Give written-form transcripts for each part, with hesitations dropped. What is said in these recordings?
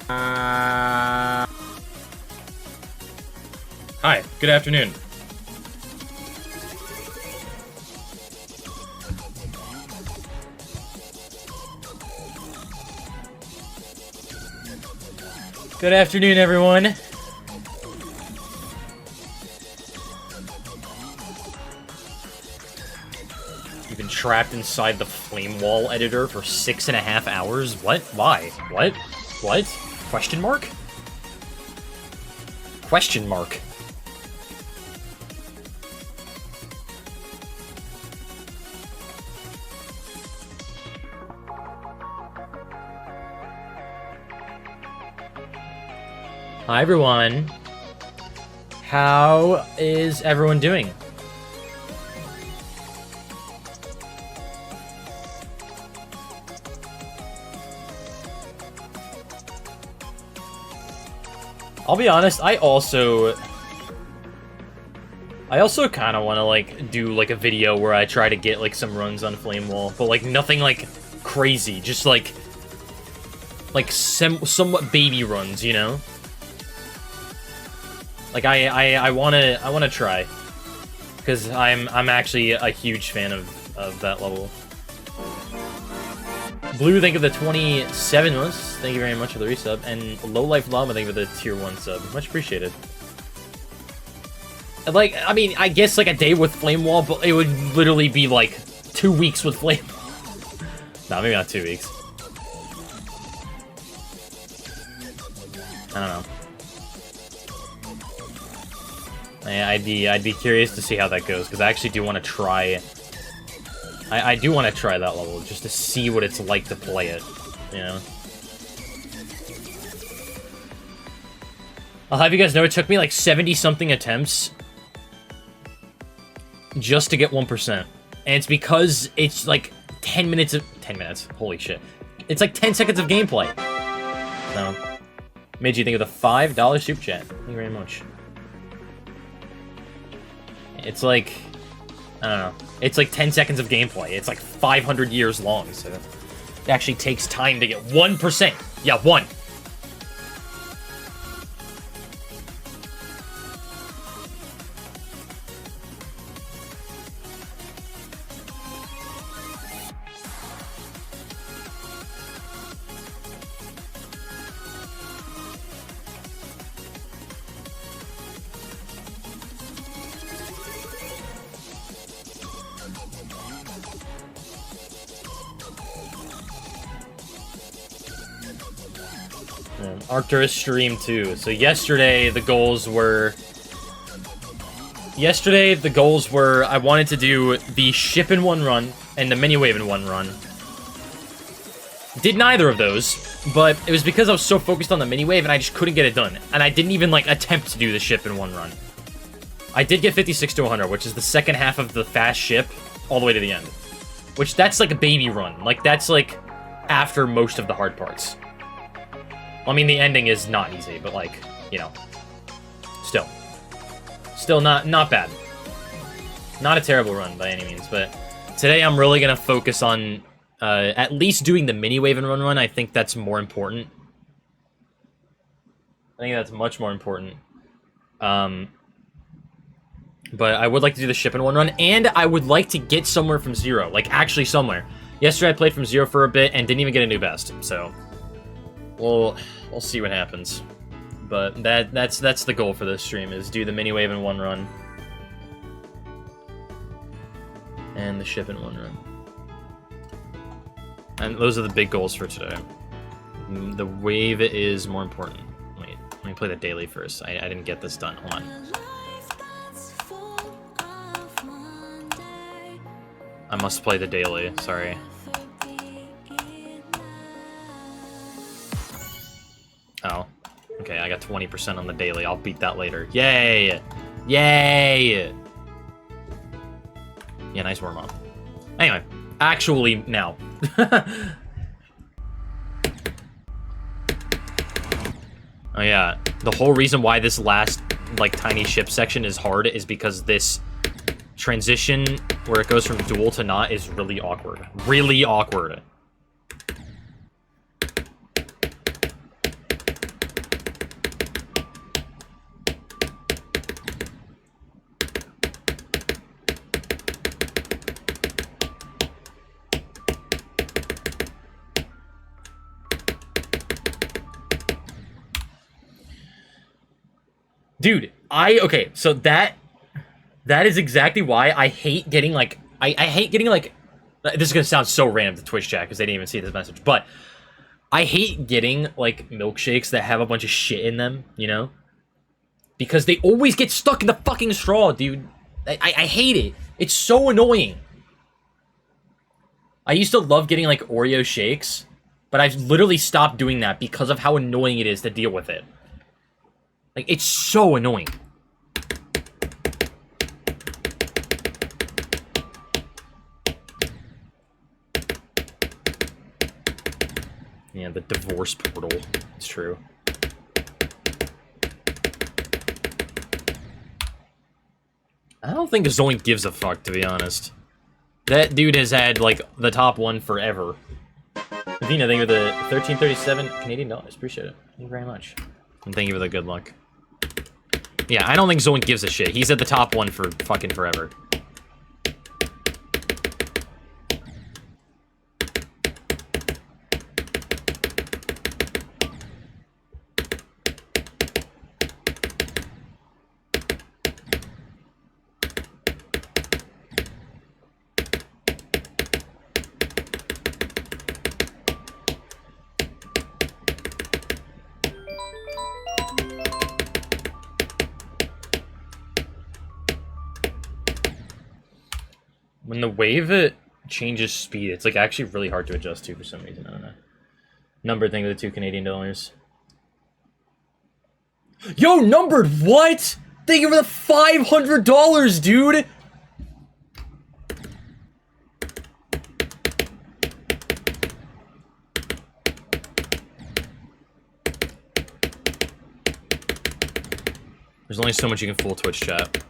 Hi, good afternoon. Good afternoon, everyone. You've been trapped inside the flame wall editor for 6.5 hours? What? Why? What? What? Question mark? Question mark. Hi, everyone. How is everyone doing? I'll be honest, I also kind of want to, like, do, like, a video where I try to get, like, some runs on Flame Wall, but, like, nothing, like, crazy. Just, like somewhat baby runs, you know? Like, I wanna try. Because I'm actually a huge fan of that level. Blue, thank you for the 27 months. Thank you very much for the resub. And Low Life Llama, thank you for the tier 1 sub. Much appreciated. Like, I mean, I guess, like, a day with Flame Wall, but it would literally be, like, 2 weeks with Flame Wall. Nah, maybe not 2 weeks. I don't know. I'd be curious to see how that goes, because I actually do want to try... I do want to try that level, just to see what it's like to play it, you know? I'll have you guys know it took me like 70-something attempts just to get 1%. And it's because it's like 10 minutes of... 10 minutes, holy shit. It's like 10 seconds of gameplay. So, made you think of the $5 super chat. Thank you very much. It's like... I don't know. It's like 10 seconds of gameplay. It's like 500 years long, so it actually takes time to get 1%. Yeah, 1. Arcturus stream too. So yesterday the goals were I wanted to do the ship in one run and the mini wave in one run. Did neither of those, but it was because I was so focused on the mini wave and I just couldn't get it done. And I didn't even like attempt to do the ship in one run. I did get 56 to 100, which is the second half of the fast ship all the way to the end. Which that's like a baby run. Like that's like after most of the hard parts. I mean, the ending is not easy, but, like, you know, still not bad. Not a terrible run by any means, but today I'm really gonna focus on at least doing the mini wave and run. I think that's more important. I think that's much more important. But I would like to do the ship in one run, and I would like to get somewhere from zero, like actually somewhere. Yesterday I played from zero for a bit and didn't even get a new best, so. We'll see what happens, but that's the goal for this stream, is do the mini wave in one run and the ship in one run, and those are the big goals for today. The wave is more important. Wait, let me play the daily first. I didn't get this done. Hold on. I must play the daily. Sorry. Oh, okay, I got 20% on the daily. I'll beat that later. Yay! Yay! Yeah, nice warm-up. Anyway, actually, now. Oh yeah, the whole reason why this last, like, tiny ship section is hard is because this transition where it goes from dual to not is really awkward. Really awkward. Dude, okay, so that is exactly why I hate getting, like, I hate getting, like, this is gonna sound so random to Twitch chat, because they didn't even see this message, but I hate getting, like, milkshakes that have a bunch of shit in them, you know? Because they always get stuck in the fucking straw, dude. I hate it. It's so annoying. I used to love getting, like, Oreo shakes, but I've literally stopped doing that because of how annoying it is to deal with it. Like, it's so annoying. Yeah, the divorce portal. It's true. I don't think Zoink gives a fuck, to be honest. That dude has had, like, the top one forever. Vina, thank you for the 1337 Canadian dollars. Appreciate it. Thank you very much. And thank you for the good luck. Yeah, I don't think Zoink gives a shit. He's at the top one for fucking forever. When the wave it changes speed, it's like actually really hard to adjust to for some reason. I don't know. Numbered thing with the 2 Canadian dollars. Yo, numbered what? Thank you for the $500, dude. There's only so much you can fool Twitch chat.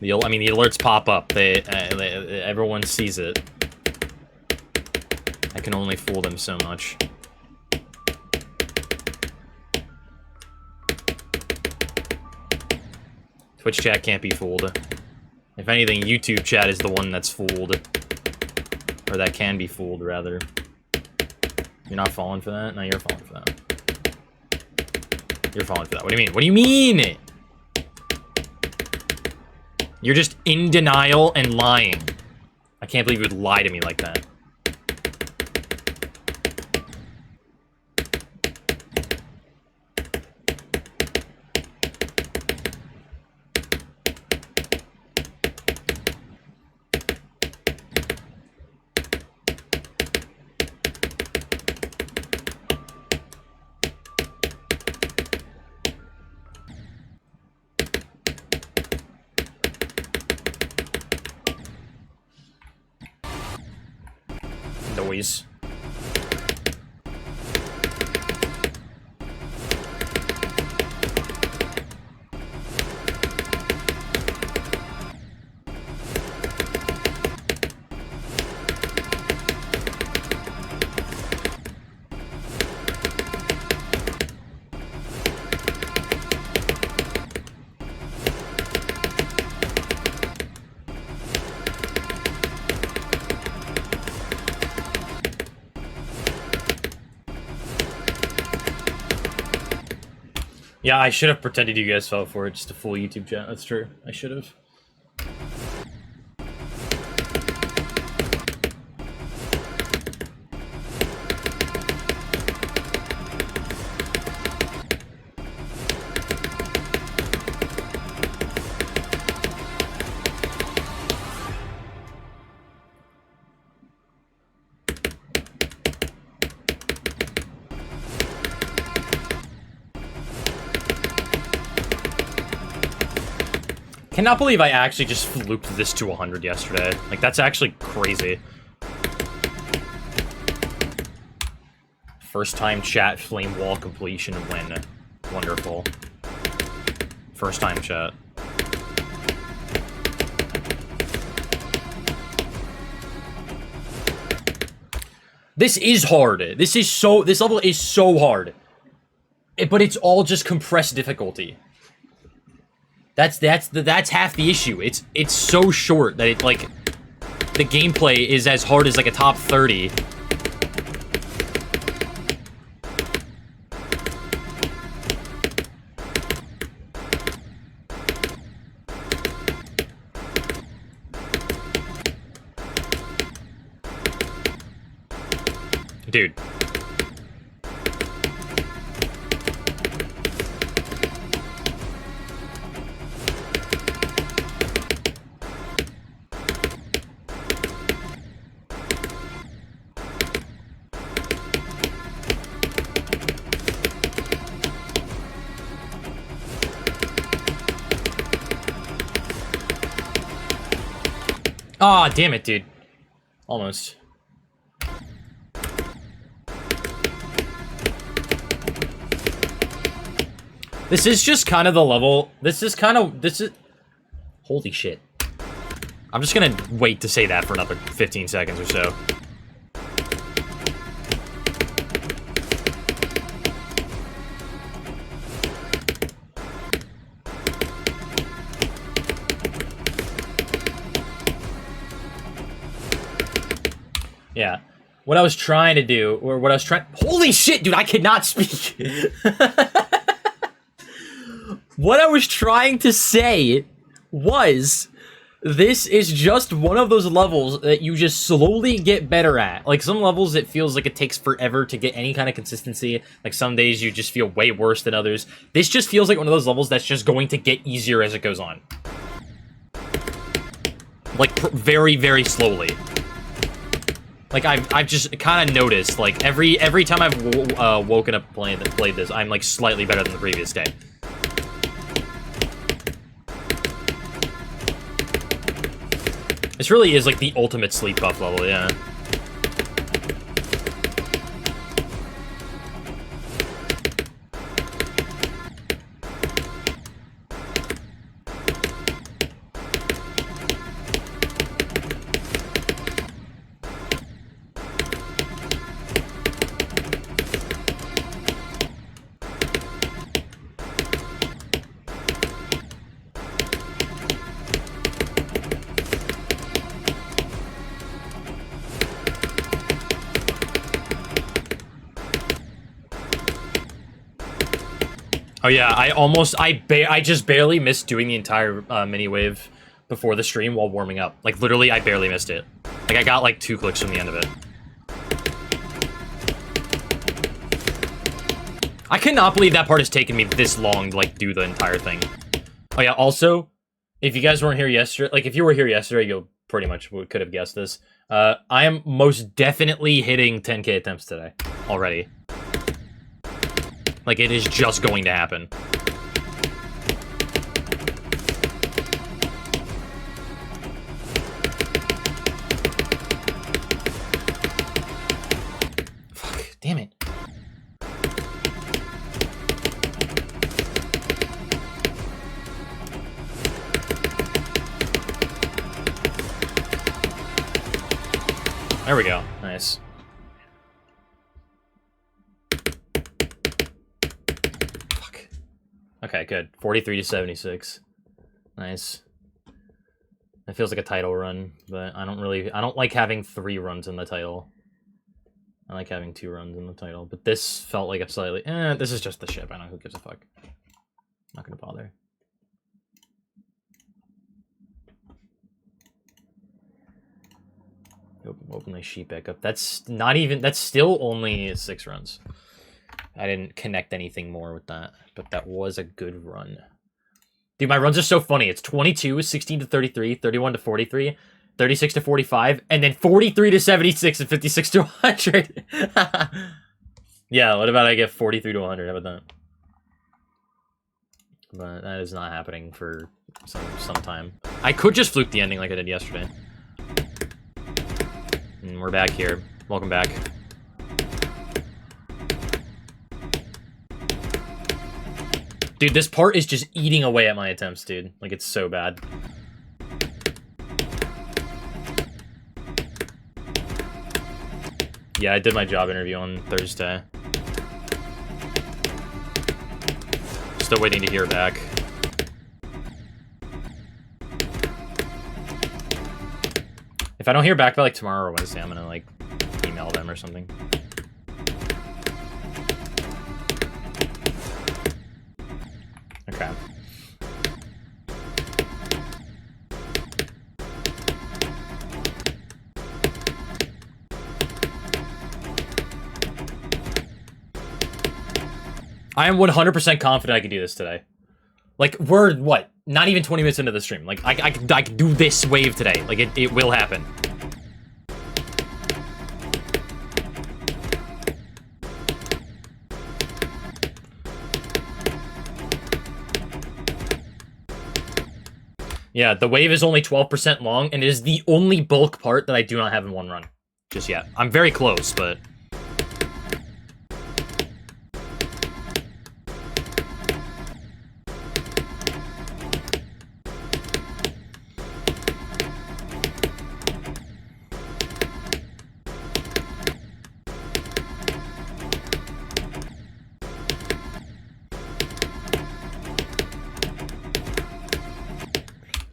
I mean, the alerts pop up. Everyone sees it. I can only fool them so much. Twitch chat can't be fooled. If anything, YouTube chat is the one that's fooled. Or that can be fooled, rather. You're not falling for that? No, you're falling for that. You're falling for that. What do you mean? What do you mean? You're just in denial and lying. I can't believe you would lie to me like that. Noise. Yeah, I should have pretended you guys fell for it just to fool YouTube chat. That's true. I should have. Cannot believe I actually just fluked this to 100 yesterday. Like, that's actually crazy. First time chat flame wall completion win. Wonderful. First time chat. This is hard. This level is so hard. But it's all just compressed difficulty. That's half the issue. It's so short that it, like, the gameplay is as hard as like a top 30. Dude. Aw, damn it, dude. Almost. This is just kind of the level. This is... Holy shit. I'm just gonna wait to say that for another 15 seconds or so. Yeah. What I was trying to do, or what I was trying... Holy shit, dude, I cannot speak! What I was trying to say was... This is just one of those levels that you just slowly get better at. Like, some levels, it feels like it takes forever to get any kind of consistency. Like, some days you just feel way worse than others. This just feels like one of those levels that's just going to get easier as it goes on. Like, very, very slowly. Like, I've just kind of noticed, like, every time I've woken up played this, I'm, like, slightly better than the previous day. This really is, like, the ultimate sleep buff level, yeah. Oh yeah, I just barely missed doing the entire mini wave before the stream while warming up. Like, literally, I barely missed it. Like, I got, like, 2 clicks from the end of it. I cannot believe that part has taken me this long to, like, do the entire thing. Oh yeah, also, if you guys weren't here yesterday, like, if you were here yesterday, you pretty much could have guessed this. I am most definitely hitting 10k attempts today, already. Like, it is just going to happen. Fuck, damn it. There we go. Nice. Okay, good. 43 to 76. Nice. It feels like a title run, but I don't like having 3 runs in the title. I like having 2 runs in the title, but this felt like a slightly... this is just the ship. I know, who gives a fuck. Not gonna bother. Open my sheet back up. That's not even... That's still only 6 runs. I didn't connect anything more with that, but that was a good run. Dude, my runs are so funny. It's 22, 16 to 33, 31 to 43, 36 to 45, and then 43 to 76 and 56 to 100. Yeah, what about I get 43 to 100? How about that? But that is not happening for some time. I could just fluke the ending like I did yesterday. And we're back here. Welcome back. Dude, this part is just eating away at my attempts, dude. Like, it's so bad. Yeah, I did my job interview on Thursday. Still waiting to hear back. If I don't hear back by, like, tomorrow or Wednesday, I'm gonna, like, email them or something. Okay. I am 100% confident I can do this today. Like, we're, what, not even 20 minutes into the stream. Like, I can do this wave today. Like, it will happen. Yeah, the wave is only 12% long, and it is the only bulk part that I do not have in one run. Just yet. I'm very close, but...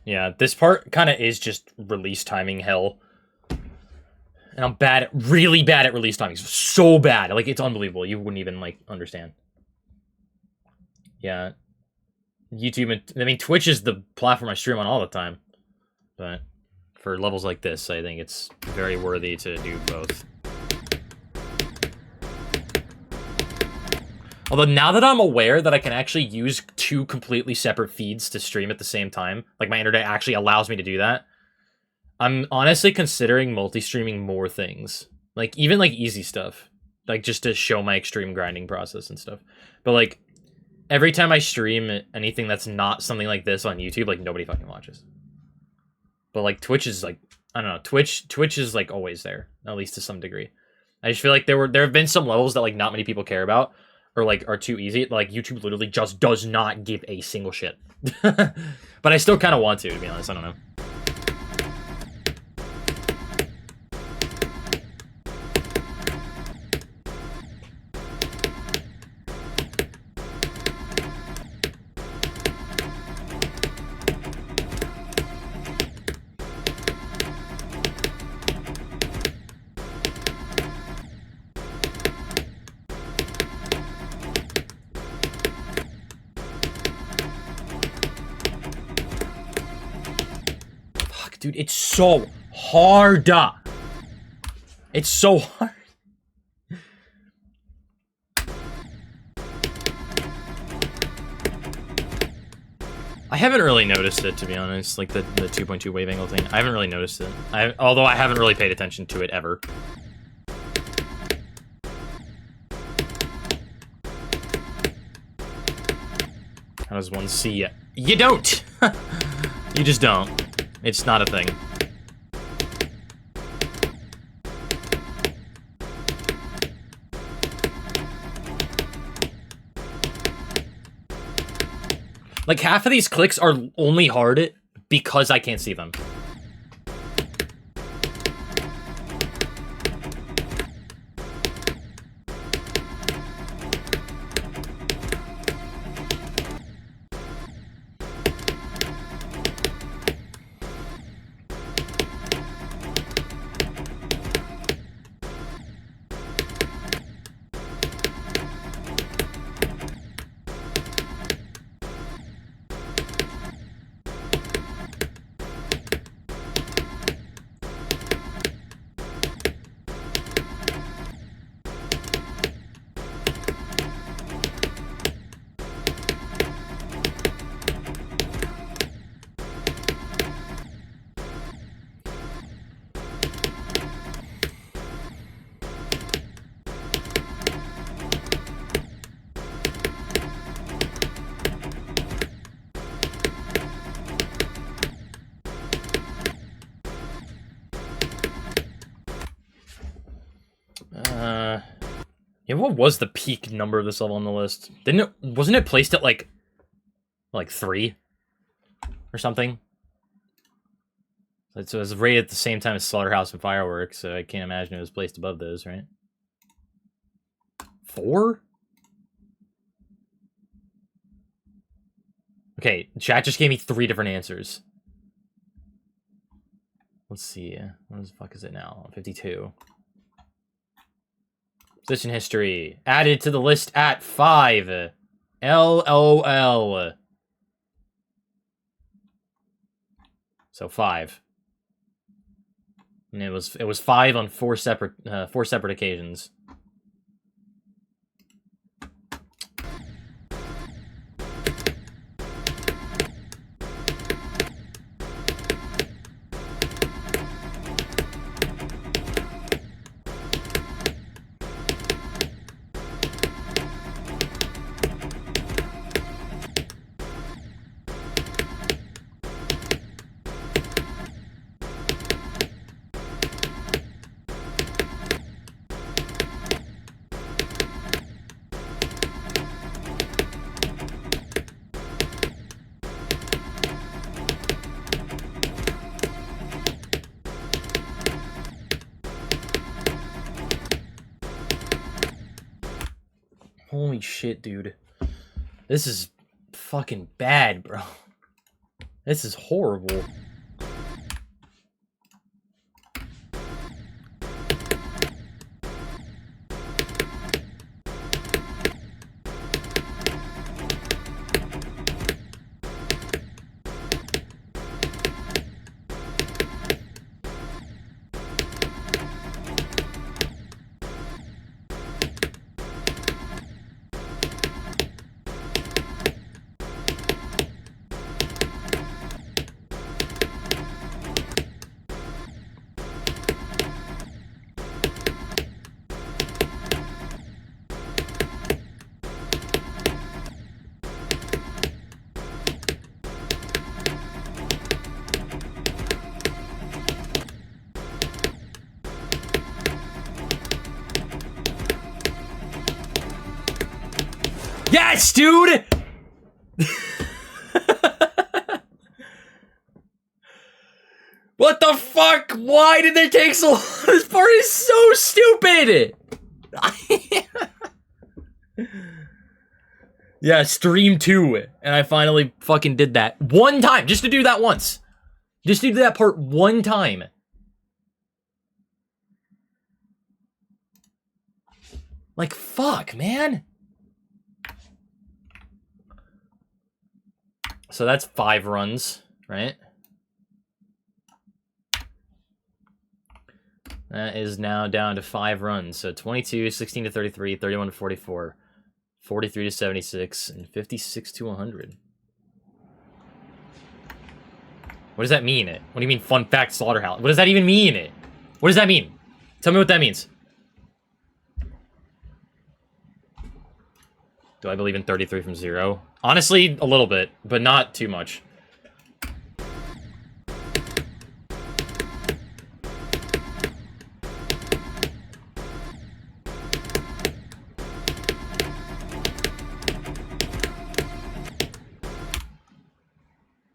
Yeah, this part kind of is just release timing hell. And I'm really bad at release timing. So bad. Like, it's unbelievable. You wouldn't even, like, understand. Yeah. YouTube, I mean, Twitch is the platform I stream on all the time. But for levels like this, I think it's very worthy to do both. Although now that I'm aware that I can actually use 2 completely separate feeds to stream at the same time, like my internet actually allows me to do that, I'm honestly considering multi-streaming more things. Like, even like easy stuff. Like, just to show my extreme grinding process and stuff. But like, every time I stream anything that's not something like this on YouTube, like, nobody fucking watches. But like, Twitch is like, I don't know, Twitch is like always there, at least to some degree. I just feel like there have been some levels that like not many people care about, or like are too easy. Like, YouTube literally just does not give a single shit. But I still kind of want to be honest. I don't know. Dude, it's so hard. It's so hard. I haven't really noticed it, to be honest. Like, the 2.2 wave angle thing. I haven't really noticed it. Although I haven't really paid attention to it ever. How does one see it? You don't! You just don't. It's not a thing. Like, half of these clicks are only hard because I can't see them. Yeah, what was the peak number of this level on the list? Wasn't it placed at like 3? Or something? So it was rated at the same time as Slaughterhouse and Fireworks, so I can't imagine it was placed above those, right? 4? Okay, chat just gave me 3 different answers. Let's see. What the fuck is it now? 52. Position history. Added to the list at 5. LOL. So 5. And it was 5 on 4 separate occasions. Holy shit, dude. This is fucking bad, bro. This is horrible. Yes, dude! What the fuck? Why did they take so long? This part is so stupid! Yeah, stream 2. And I finally fucking did that. One time! Just to do that once. Just to do that part one time. Like, fuck, man. So that's 5 runs, right? That is now down to 5 runs. So 22, 16 to 33, 31 to 44, 43 to 76, and 56 to 100. What does that mean? What do you mean, fun fact, slaughterhouse? What does that even mean? What does that mean? Tell me what that means. Do I believe in 33 from 0? Honestly, a little bit, but not too much.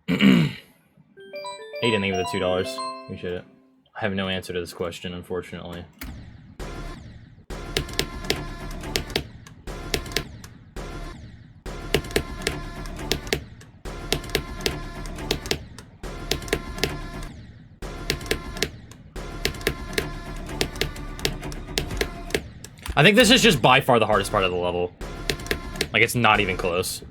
He didn't think of the $2. Appreciate it. I have no answer to this question, unfortunately. I think this is just by far the hardest part of the level. Like, it's not even close.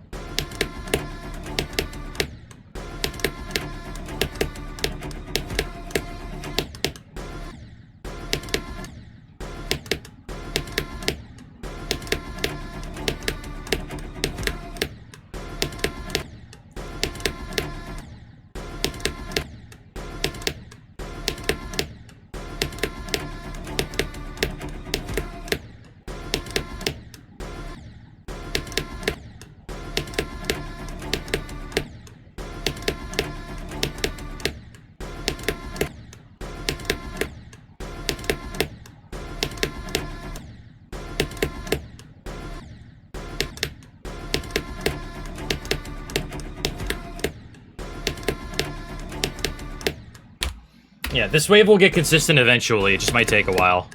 Yeah, this wave will get consistent eventually. It just might take a while.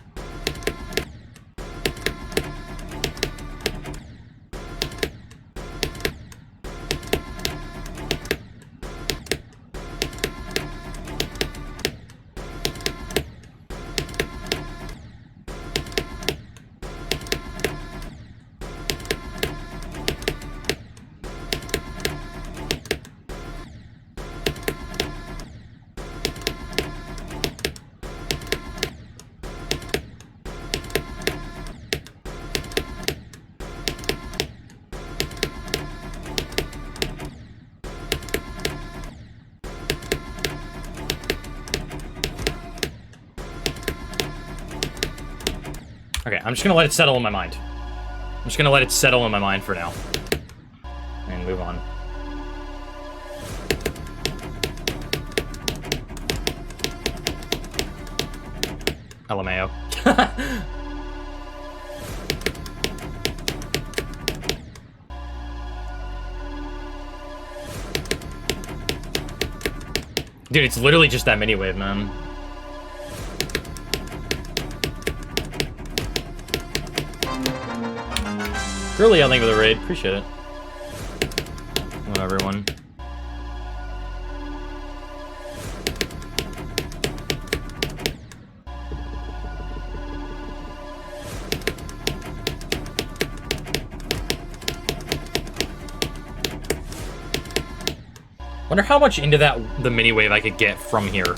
Okay, I'm just gonna let it settle in my mind. I'm just gonna let it settle in my mind for now. And move on. LMAO. Dude, it's literally just that mini wave, man. Girly, I think, with a raid. Appreciate it. Hello, everyone. Wonder how much into the mini wave I could get from here.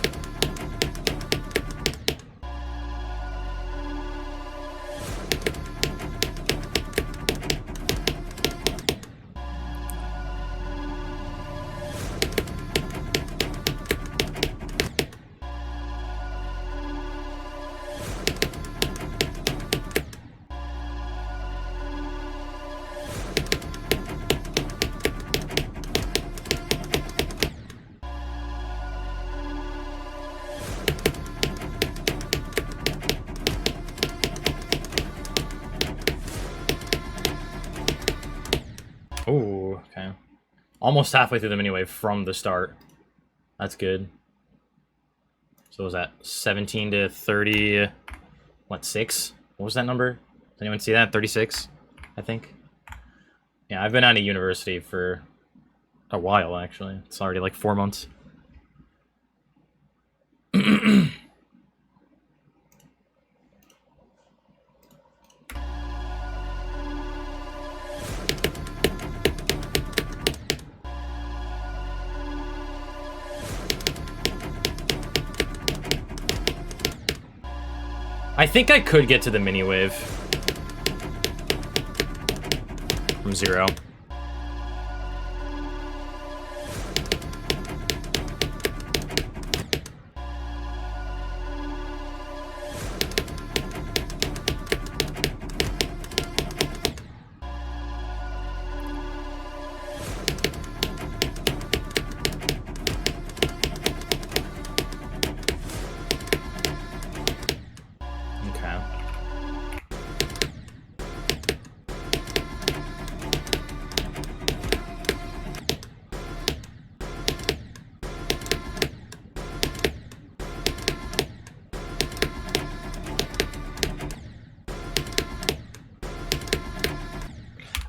Oh, okay. Almost halfway through the mini wave from the start. That's good. So was that 17 to 30? What, 6? What was that number? Did anyone see that? 36, I think. Yeah, I've been out of university for a while, actually. It's already like 4 months. I think I could get to the mini wave from 0.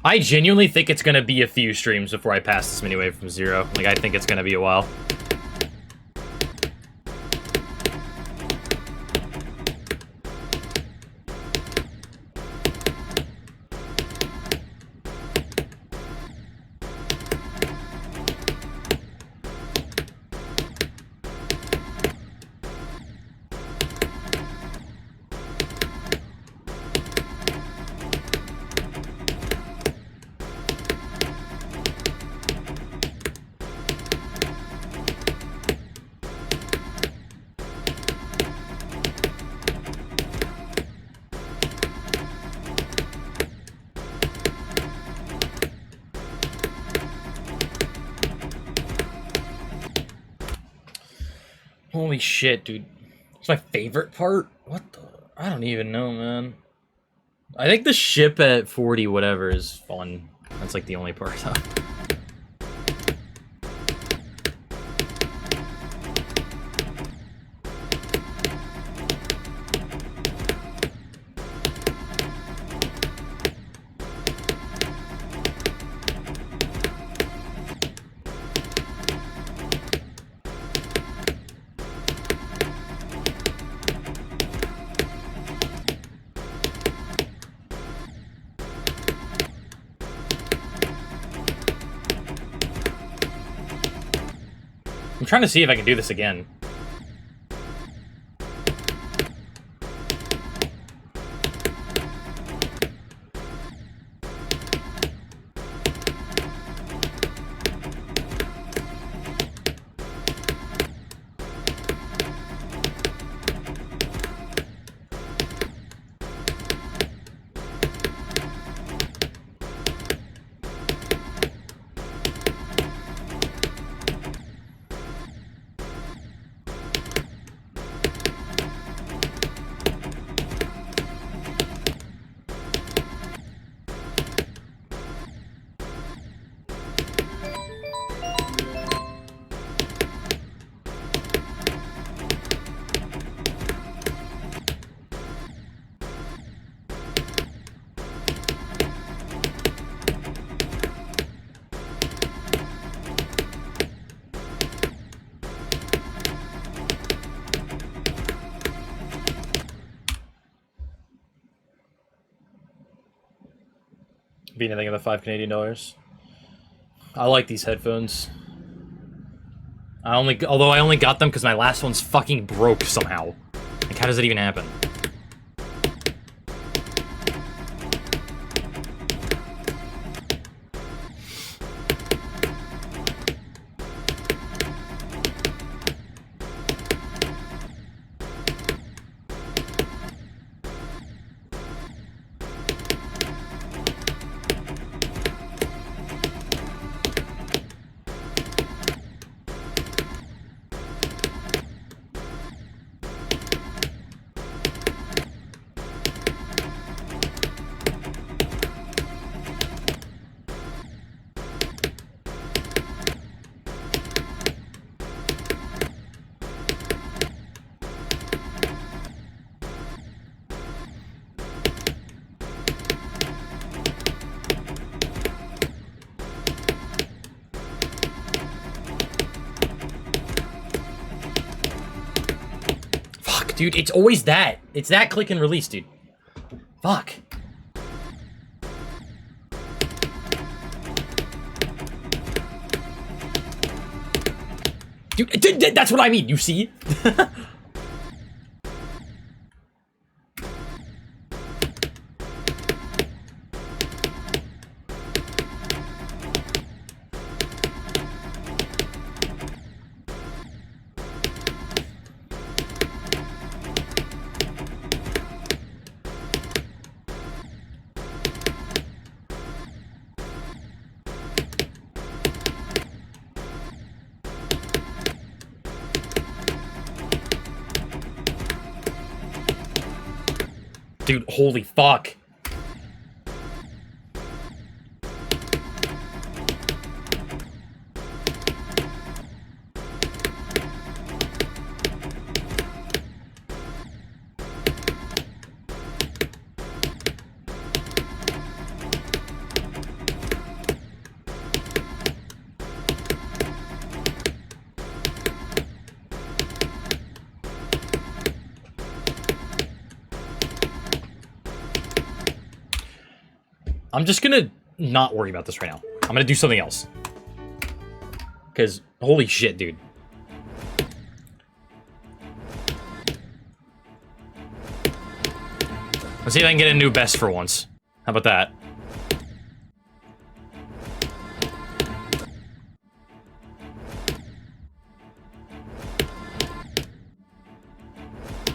I genuinely think it's gonna be a few streams before I pass this mini wave from 0. Like, I think it's gonna be a while. Holy shit, dude. It's my favorite part? What the? I don't even know, man. I think the ship at 40 whatever is fun. That's like the only part. I'm trying to see if I can do this again. Be anything of the $5 Canadian. I like these headphones. Although I only got them because my last one's fucking broke somehow. Like, how does that even happen? Dude, it's always that. It's that click and release, dude. Fuck. Dude, that's what I mean, you see? Dude, holy fuck. I'm just gonna not worry about this right now. I'm gonna do something else. Because, holy shit, dude. Let's see if I can get a new best for once. How about that?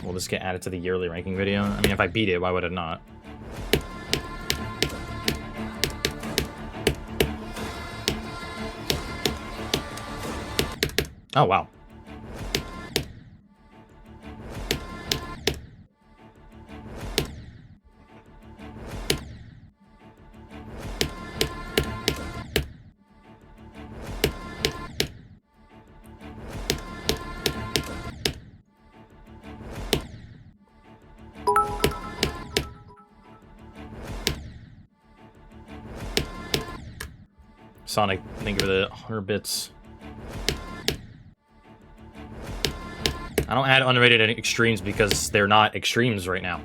Will this get added to the yearly ranking video? I mean, if I beat it, why would it not? Oh, wow. Sonic, thank you for the 100 bits. I don't add unrated extremes because they're not extremes right now.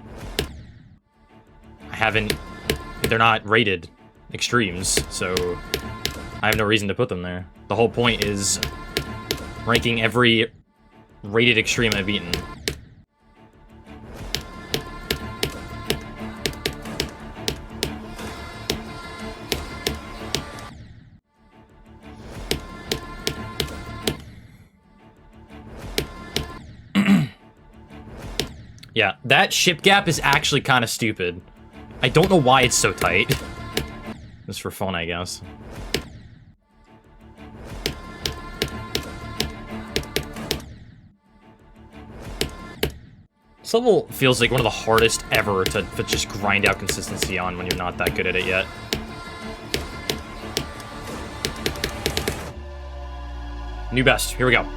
They're not rated extremes, so I have no reason to put them there. The whole point is ranking every rated extreme I've beaten. Yeah, that ship gap is actually kind of stupid. I don't know why it's so tight. Just for fun, I guess. This level feels like one of the hardest ever to just grind out consistency on when you're not that good at it yet. New best. Here we go.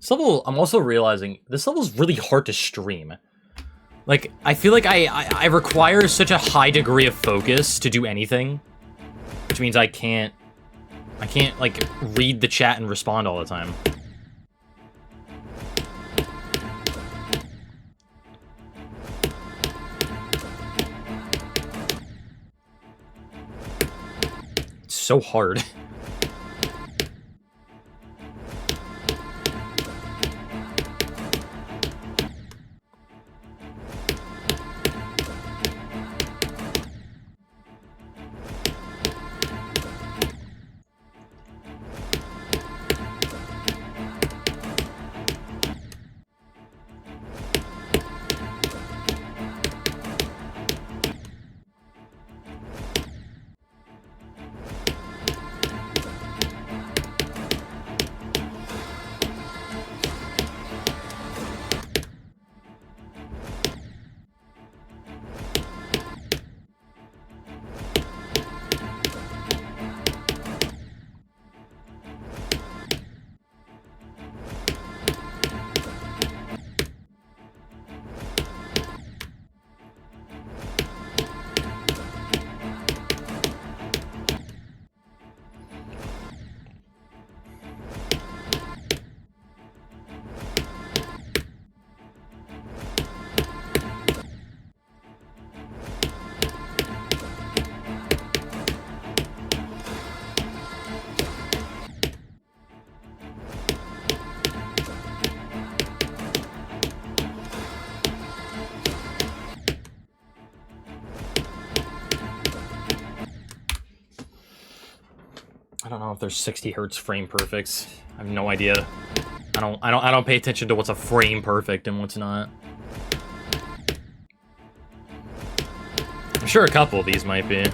This level, I'm also realizing, this level is really hard to stream. Like, I feel like I require such a high degree of focus to do anything. Which means I can't, like, read the chat and respond all the time. It's so hard. I don't know if there's 60 hertz frame perfects. I have no idea. I don't pay attention to what's a frame perfect and what's not. I'm sure a couple of these might be.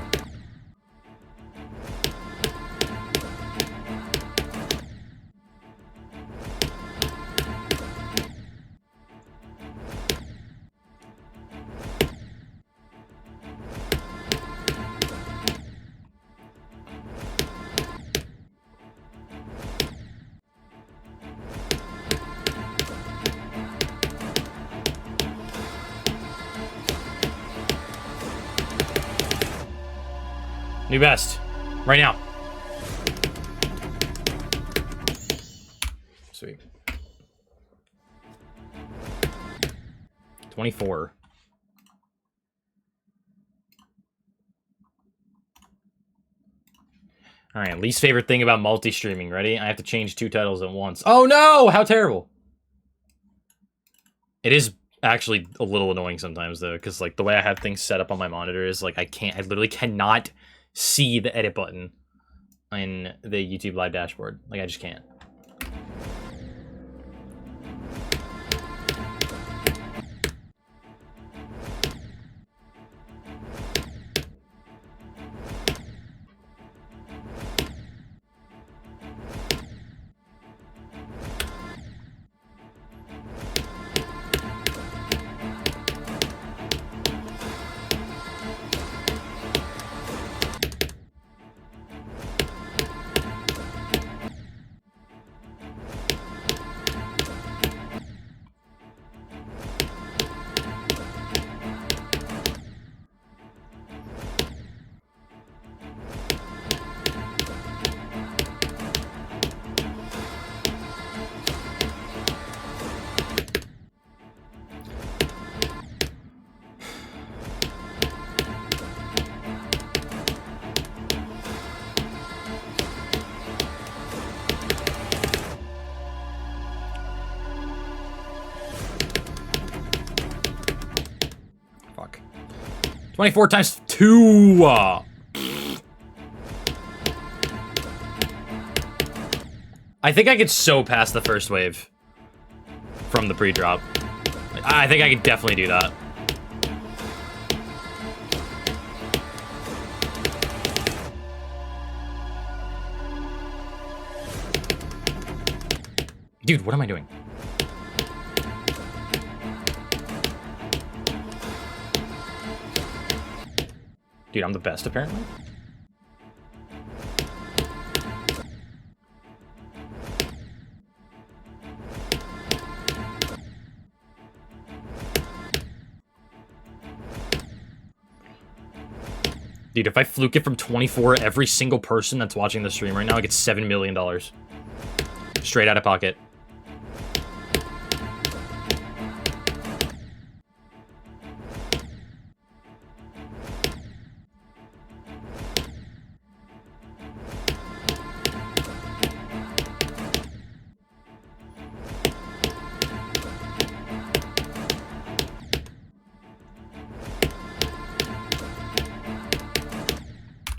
New best. Right now. Sweet. 24. Alright, least favorite thing about multi-streaming. Ready? I have to change 2 titles at once. Oh no! How terrible! It is actually a little annoying sometimes, though, because, like, the way I have things set up on my monitor is, like, I literally cannot see the edit button in the YouTube Live dashboard. Like, I just can't. Fuck. 24 times 2! I think I could so pass the first wave from the pre-drop. I think I could definitely do that. Dude, what am I doing? Dude, I'm the best, apparently. Dude, if I fluke it from 24, every single person that's watching the stream right now, I get $7 million. Straight out of pocket.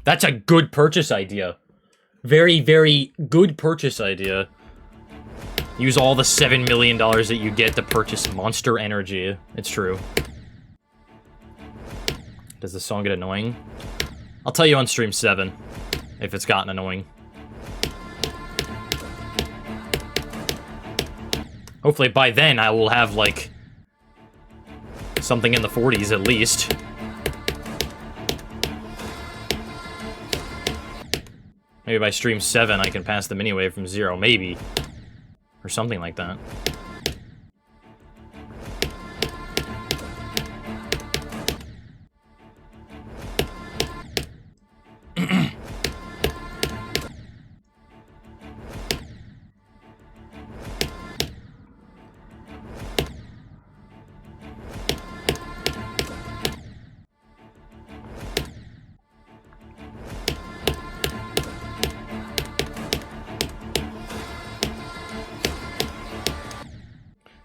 That's a good purchase idea. Very, very good purchase idea. Use all the $7 million that you get to purchase Monster Energy. It's true. Does the song get annoying? I'll tell you on stream 7 if it's gotten annoying. Hopefully by then I will have, like, something in the 40s at least. Maybe by stream 7 I can pass the mini-wave from 0, maybe. Or something like that.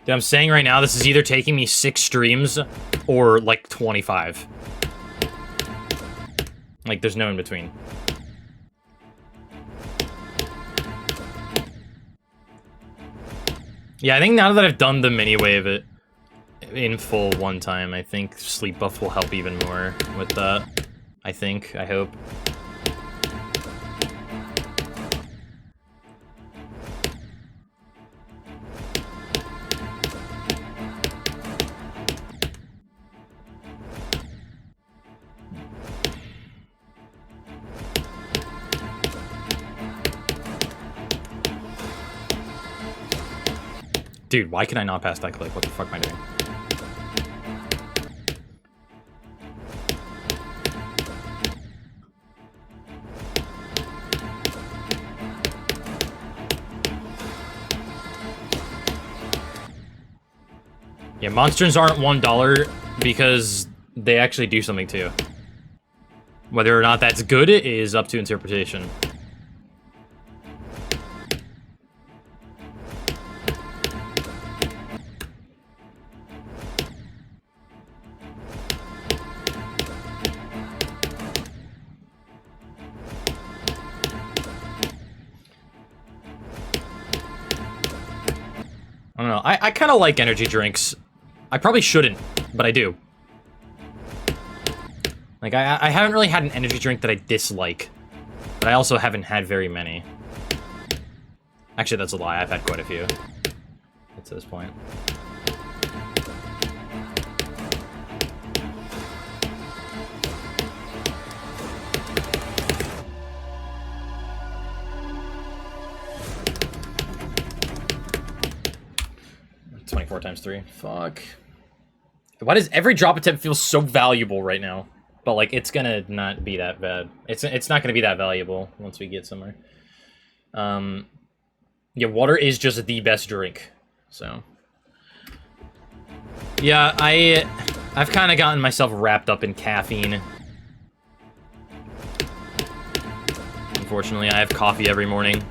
Dude, I'm saying right now, this is either taking me 6 streams or, like, 25. Like, there's no in between. Yeah, I think now that I've done the mini-wave in full one time, I think sleep buff will help even more with that. I think, I hope. Dude, why can I not pass that clip? What the fuck am I doing? Yeah, monsters aren't $1 because they actually do something too. Whether or not that's good is up to interpretation. I don't know. I kind of like energy drinks. I probably shouldn't, but I do. Like, I haven't really had an energy drink that I dislike, but I also haven't had very many. Actually, that's a lie. I've had quite a few. That's to this point. Times 3. Fuck. Why does every drop attempt feel so valuable right now? But, like, it's gonna not be that bad. It's not gonna be that valuable once we get somewhere. Yeah, water is just the best drink. So. Yeah, I've kind of gotten myself wrapped up in caffeine. Unfortunately, I have coffee every morning.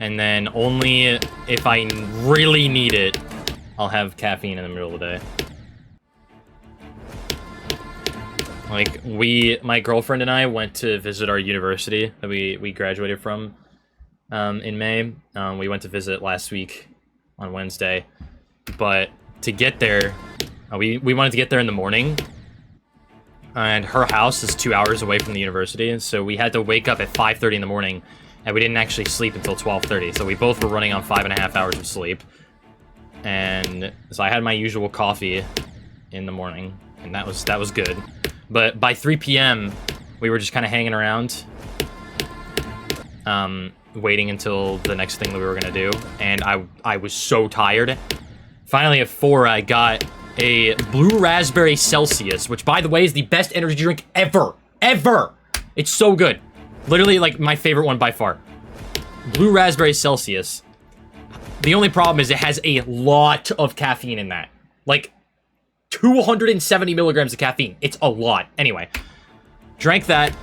And then only if I really need it, I'll have caffeine in the middle of the day. Like, my girlfriend and I went to visit our university that we graduated from in May. We went to visit last week on Wednesday. But to get there, we wanted to get there in the morning. And her house is 2 hours away from the university, so we had to wake up at 5:30 in the morning. And we didn't actually sleep until 12:30, so we both were running on 5.5 hours of sleep. And so I had my usual coffee in the morning, and that was good. But by 3 p.m., we were just kind of hanging around, waiting until the next thing that we were gonna do. And I was so tired. Finally, at 4, I got a Blue Raspberry Celsius, which, by the way, is the best energy drink ever. Ever! It's so good. Literally, like, my favorite one by far. Blue Raspberry Celsius. The only problem is it has a lot of caffeine in that. Like, 270 milligrams of caffeine. It's a lot. Anyway, drank that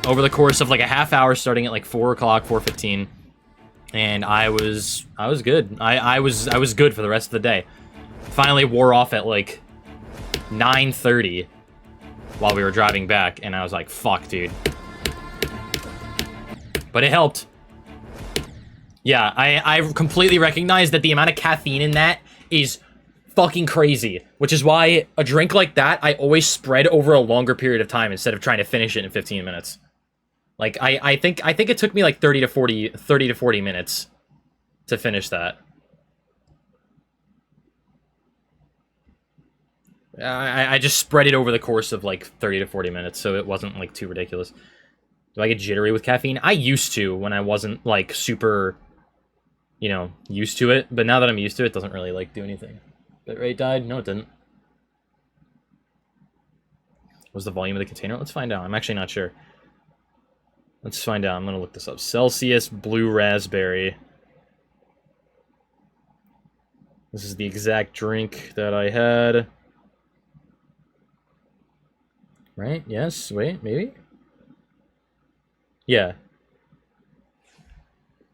over the course of like a half hour, starting at like 4 o'clock, 4:15, and I was good. I was good for the rest of the day. Finally wore off at like 9:30 while we were driving back, and I was like, fuck, dude. But it helped. Yeah, I completely recognize that the amount of caffeine in that is fucking crazy, which is why a drink like that I always spread over a longer period of time instead of trying to finish it in 15 minutes. Like I think it took me like 30 to 40 minutes to finish that. I just spread it over the course of like 30 to 40 minutes, so it wasn't like too ridiculous. Do I get jittery with caffeine? I used to when I wasn't like super, you know, used to it, but now that I'm used to it, it doesn't really like do anything. Bitrate died? No, it didn't. What was the volume of the container? Let's find out. I'm actually not sure. Let's find out. I'm gonna look this up. Celsius Blue Raspberry. This is the exact drink that I had. Right? Yes? Wait, maybe? Yeah.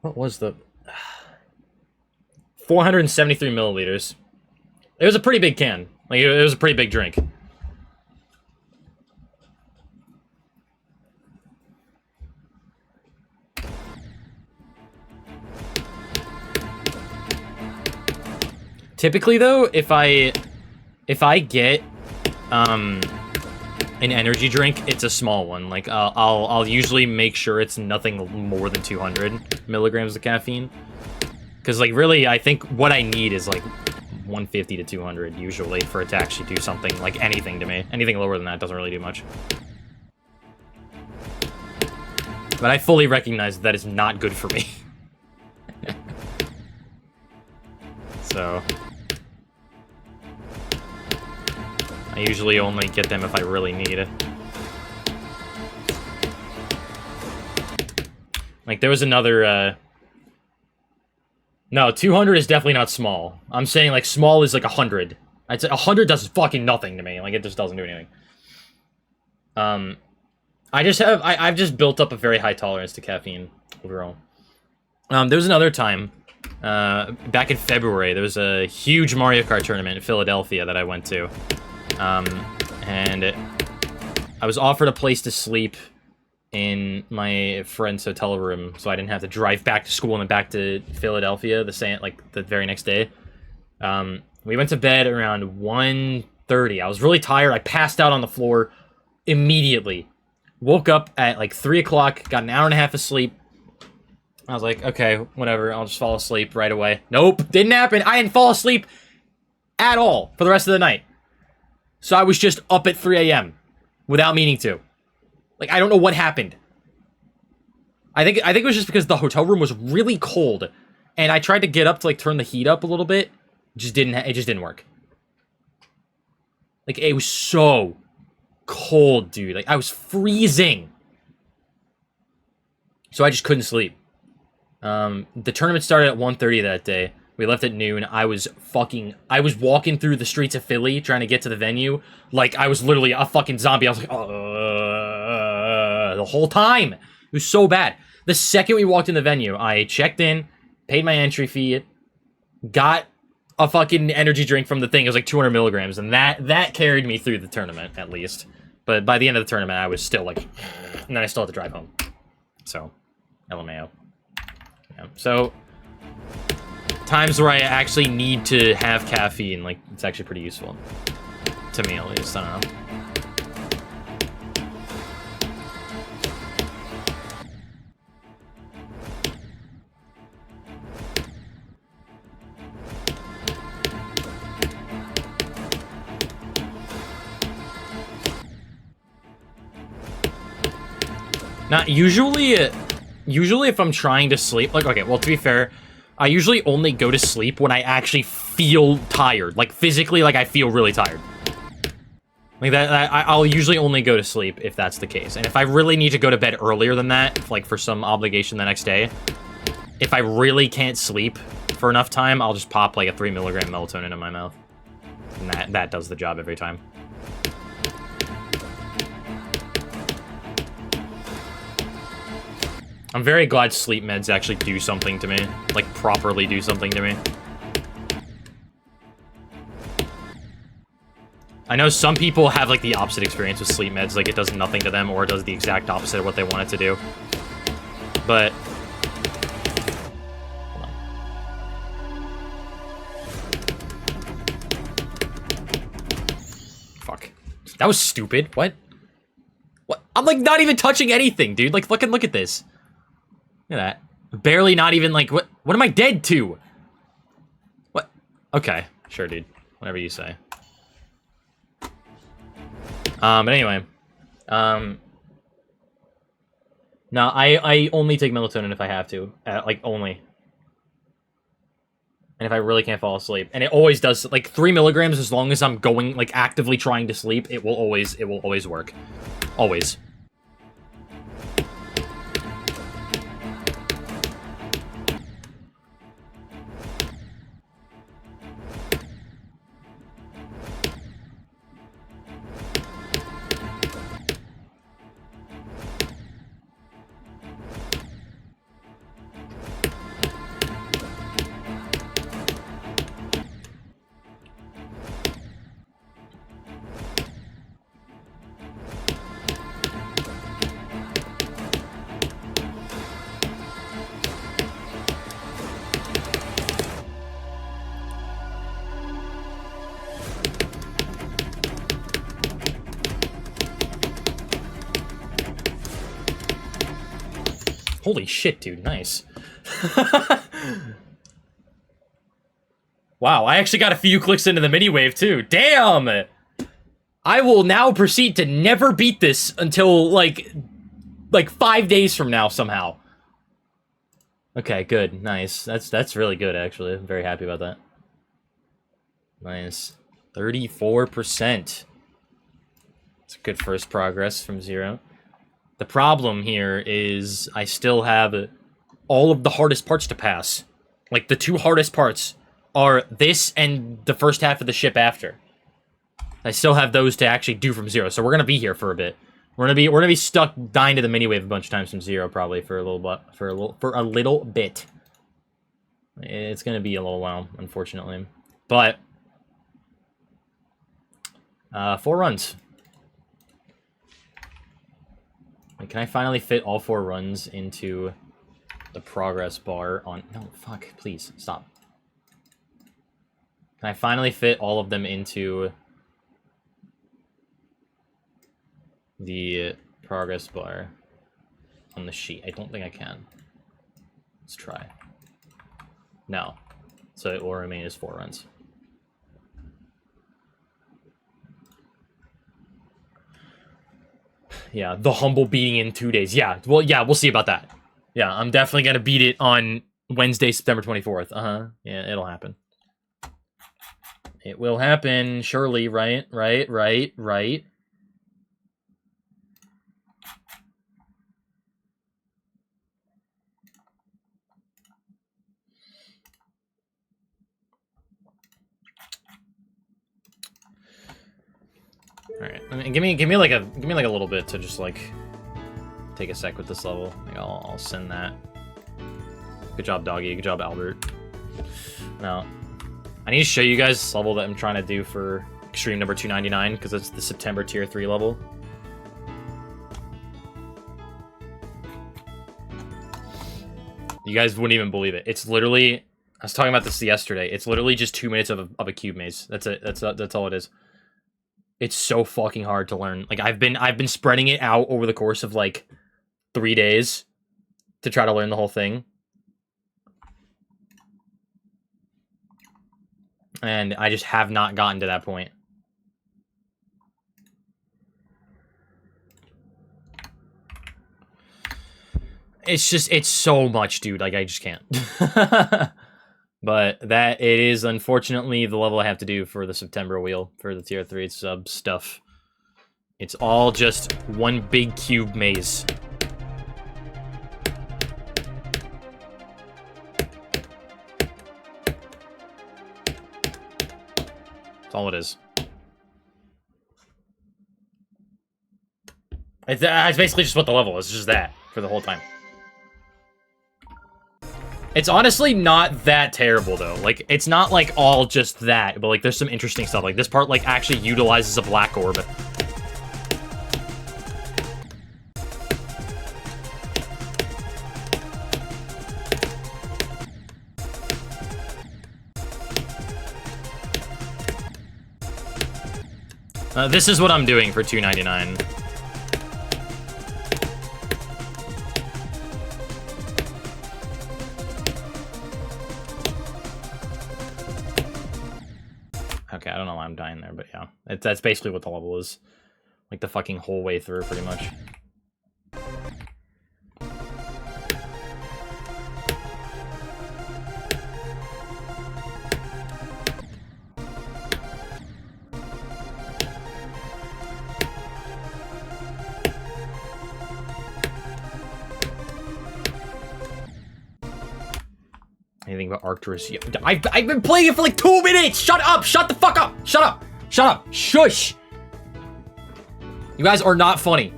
What was the... 473 milliliters. It was a pretty big can. Like, it was a pretty big drink. Typically, though, if I get an energy drink, it's a small one. Like, I'll usually make sure it's nothing more than 200 milligrams of caffeine. Because, like, really, I think what I need is, like, 150 to 200, usually, for it to actually do something, like, anything to me. Anything lower than that doesn't really do much. But I fully recognize that is not good for me. So... I usually only get them if I really need it. Like, there was another, No, 200 is definitely not small. I'm saying, like, small is, like, 100. I'd say 100 does fucking nothing to me. Like, it just doesn't do anything. I've just built up a very high tolerance to caffeine, overall. There was another time, back in February, there was a huge Mario Kart tournament in Philadelphia that I went to. And I was offered a place to sleep in my friend's hotel room, so I didn't have to drive back to school and then back to Philadelphia the very next day. We went to bed around 1:30. I was really tired. I passed out on the floor immediately. Woke up at like 3 o'clock, got an hour and a half of sleep. I was like, okay, whatever, I'll just fall asleep right away. Nope, didn't happen. I didn't fall asleep at all for the rest of the night. So I was just up at 3 a.m. without meaning to. Like, I don't know what happened. I think it was just because the hotel room was really cold, and I tried to get up to like turn the heat up a little bit. It just didn't work. Like, it was so cold, dude. Like, I was freezing. So I just couldn't sleep. The tournament started at 1:30 that day. We left at noon. I was walking through the streets of Philly trying to get to the venue. Like, I was literally a fucking zombie. I was like, the whole time. It was so bad. The second we walked in the venue, I checked in, paid my entry fee, got a fucking energy drink from the thing. It was like 200 milligrams, and that carried me through the tournament, at least. But by the end of the tournament, I was still like, and then I still had to drive home. So, LMAO. Yeah, so... times where I actually need to have caffeine, like, it's actually pretty useful. To me, at least. I don't know. Now, usually if I'm trying to sleep, like, okay, well, to be fair, I usually only go to sleep when I actually feel tired. Like, physically, like, I feel really tired. Like, I'll usually only go to sleep if that's the case. And if I really need to go to bed earlier than that, like, for some obligation the next day, if I really can't sleep for enough time, I'll just pop, like, a 3 milligram melatonin in my mouth. And that does the job every time. I'm very glad sleep meds actually do something to me. Like, properly do something to me. I know some people have, like, the opposite experience with sleep meds. Like, it does nothing to them, or it does the exact opposite of what they want it to do. But... hold on. Fuck. That was stupid. What? What? I'm, like, not even touching anything, dude. Like, fucking look at this. Look at that. Barely not even, like, what am I dead to? What? Okay. Sure, dude. Whatever you say. But anyway. No, I only take melatonin if I have to. Like, only. And if I really can't fall asleep. And it always does, like, 3 milligrams, as long as I'm going, like, actively trying to sleep, it will always work. Always. Holy shit, dude. Nice. Wow, I actually got a few clicks into the mini wave, too. Damn! I will now proceed to never beat this until, like 5 days from now, somehow. Okay, good. Nice. That's really good, actually. I'm very happy about that. Nice. 34%. It's a good first progress from 0. The problem here is I still have all of the hardest parts to pass. Like, the 2 hardest parts are this and the first half of the ship after. I still have those to actually do from 0, so we're gonna be here for a bit. We're gonna be stuck dying to the mini wave a bunch of times from 0 probably for a little bit. It's gonna be a little while, unfortunately. But 4 runs. Can I finally fit all 4 runs into the progress bar on... No, fuck, please, stop. Can I finally fit all of them into the progress bar on the sheet? I don't think I can. Let's try. No. So it will remain as 4 runs. Yeah, the humble beating in 2 days. Yeah, well, yeah, we'll see about that. Yeah, I'm definitely gonna beat it on Wednesday, September 24th. Yeah, it'll happen. It will happen, surely, right? Right. All right, I mean, give me like a little bit to just like take a sec with this level. Like, I'll send that. Good job, Doggy. Good job, Albert. Now, I need to show you guys this level that I'm trying to do for extreme number 299 because it's the September tier 3 level. You guys wouldn't even believe it. It's literally, I was talking about this yesterday. It's literally just 2 minutes of a cube maze. That's it. That's all it is. It's so fucking hard to learn. Like, I've been spreading it out over the course of like 3 days to try to learn the whole thing. And I just have not gotten to that point. It's so much, dude. Like, I just can't. But that it is unfortunately the level I have to do for the September wheel for the tier 3 sub stuff. It's all just one big cube maze. That's all it is. It's basically just what the level is. It's just that for the whole time. It's honestly not that terrible, though. Like, it's not, like, all just that. But, like, there's some interesting stuff. Like, this part, like, actually utilizes a black orb. This is what I'm doing for $2.99. Okay, I don't know why I'm dying there, but yeah. That's basically what the level is. Like, the fucking whole way through, pretty much. Anything about Arcturus? Yeah, I've been playing it for like 2 minutes! Shut up! Shut the fuck up! Shut up! Shut up! Shush! You guys are not funny.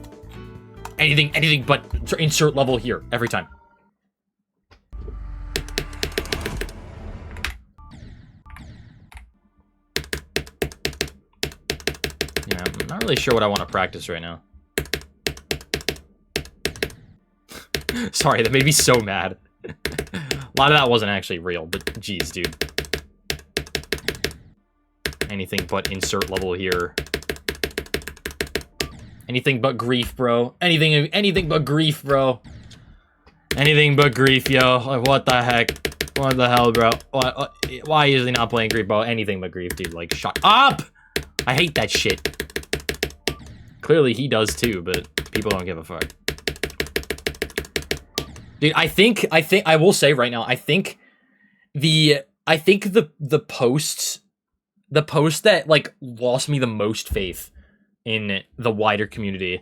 Anything but insert level here, every time. Yeah, I'm not really sure what I want to practice right now. Sorry, that made me so mad. A lot of that wasn't actually real, but geez, dude. Anything but insert level here. Anything but grief, bro. Anything but grief, bro. Anything but grief, yo. Like, what the heck? What the hell, bro? Why is he not playing grief, bro? Anything but grief, dude. Like, shut up! I hate that shit. Clearly he does too, but people don't give a fuck. Dude, I think I will say right now, I think the post that like lost me the most faith in the wider community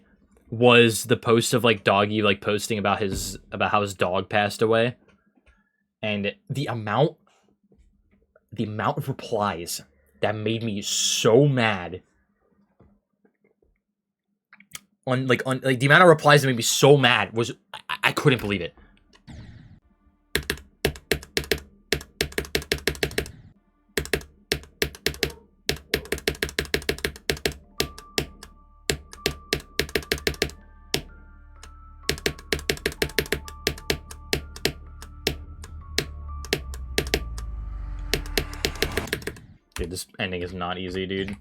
was the post of like Doggy like posting about how his dog passed away, and the amount of replies that made me so mad. On the amount of replies that made me so mad was I couldn't believe it. Dude, this ending is not easy, dude.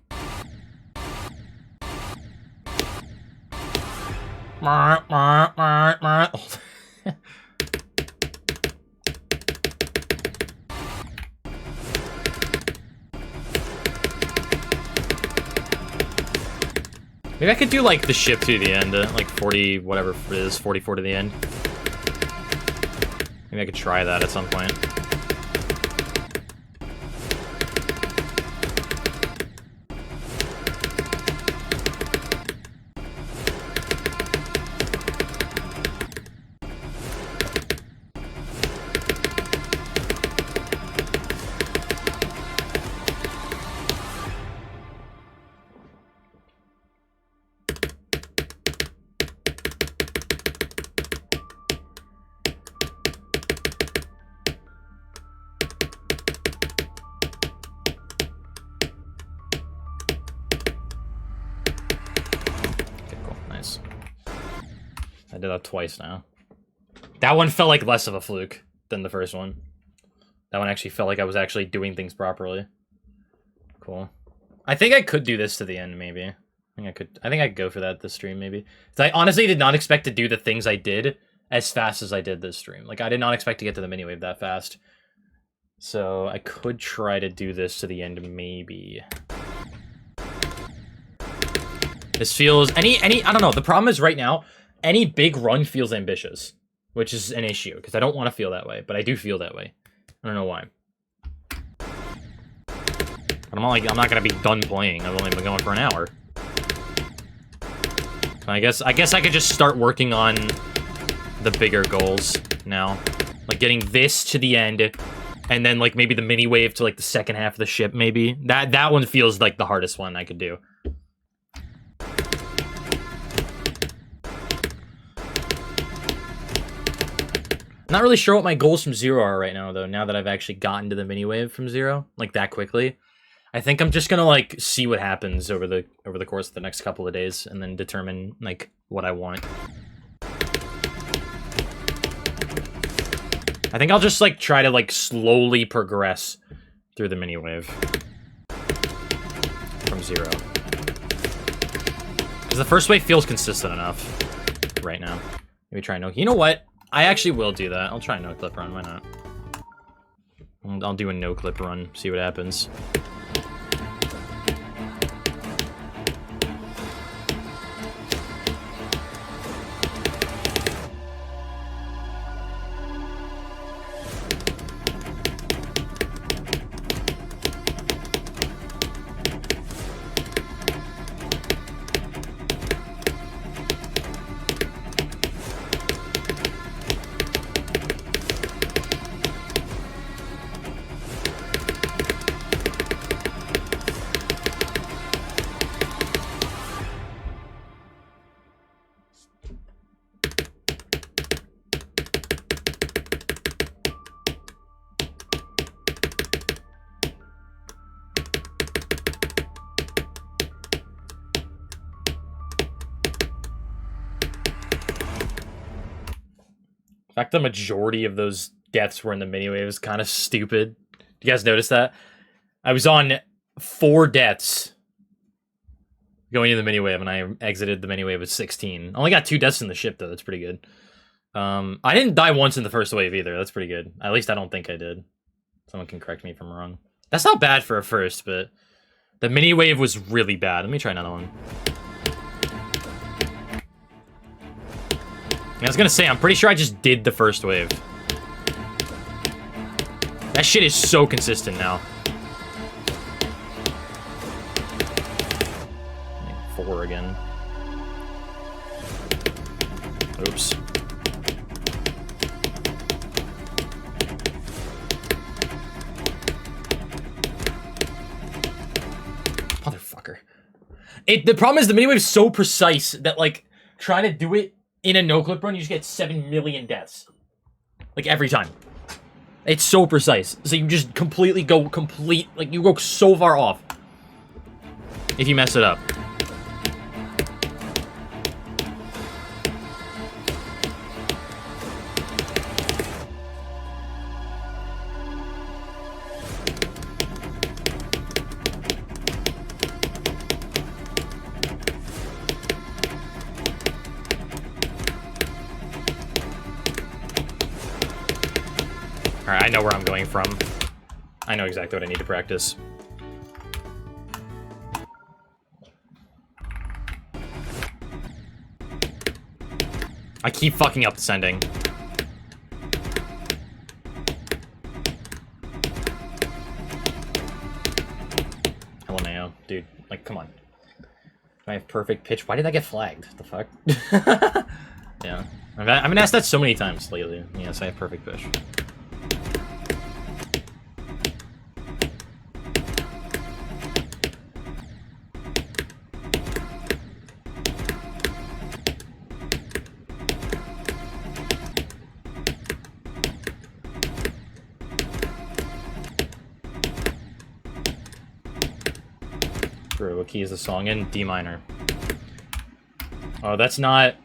Maybe I could do like the ship to the end, like 40, whatever it is, 44 to the end. Maybe I could try that at some point. I did that twice now. That one felt like less of a fluke than the first one. That one actually felt like I was actually doing things properly. Cool. I think I could do this to the end, maybe. I think I could go for that this stream, maybe. I honestly did not expect to do the things I did as fast as I did this stream. Like, I did not expect to get to the mini-wave that fast. So, I could try to do this to the end, maybe. This feels... I don't know. The problem is right now... Any big run feels ambitious, which is an issue, because I don't want to feel that way, but I do feel that way. I don't know why. But I'm not gonna be done playing. I've only been going for an hour. I guess I could just start working on the bigger goals now. Like getting this to the end, and then like maybe the mini wave to like the second half of the ship, maybe. That one feels like the hardest one I could do. Not really sure what my goals from Zero are right now, though, now that I've actually gotten to the mini wave from Zero, like that quickly. I think I'm just gonna like see what happens over the course of the next couple of days, and then determine like what I want. I think I'll just like try to like slowly progress through the mini wave from Zero, because the first wave feels consistent enough right now. Maybe try no. You know what? I actually will do that. I'll try a no clip run. Why not? I'll do a no clip run. See what happens. In fact, the majority of those deaths were in the mini wave is kind of stupid. You guys notice that? I was on 4 deaths going into the mini wave, and I exited the mini wave with 16. I only got 2 deaths in the ship, though. That's pretty good. I didn't die once in the first wave either. That's pretty good. At least I don't think I did. Someone can correct me if I'm wrong. That's not bad for a first, but the mini wave was really bad. Let me try another one. I was gonna say, I'm pretty sure I just did the first wave. That shit is so consistent now. 4 again. Oops. Motherfucker. The problem is the mini wave is so precise that, like, trying to do it in a no-clip run, you just get 7 million deaths. Like, every time. It's so precise. So you just completely go like, you go so far off if you mess it up. Alright, I know where I'm going from. I know exactly what I need to practice. I keep fucking up the sending. Hello, Mayo. Dude, like, come on. I have perfect pitch. Why did I get flagged? What the fuck? Yeah. I've been asked that so many times lately. Yes, I have perfect pitch. What key is the song in? D minor. Oh, that's not...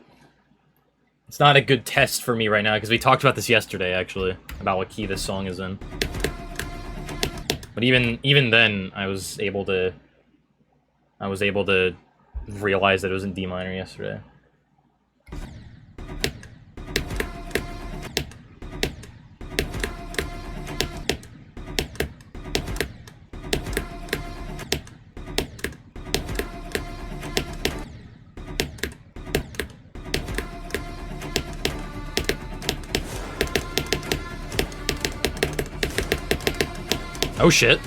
It's not a good test for me right now, because we talked about this yesterday, actually, about what key this song is in. But even then, I was able to realize that it was in D minor yesterday. Oh shit.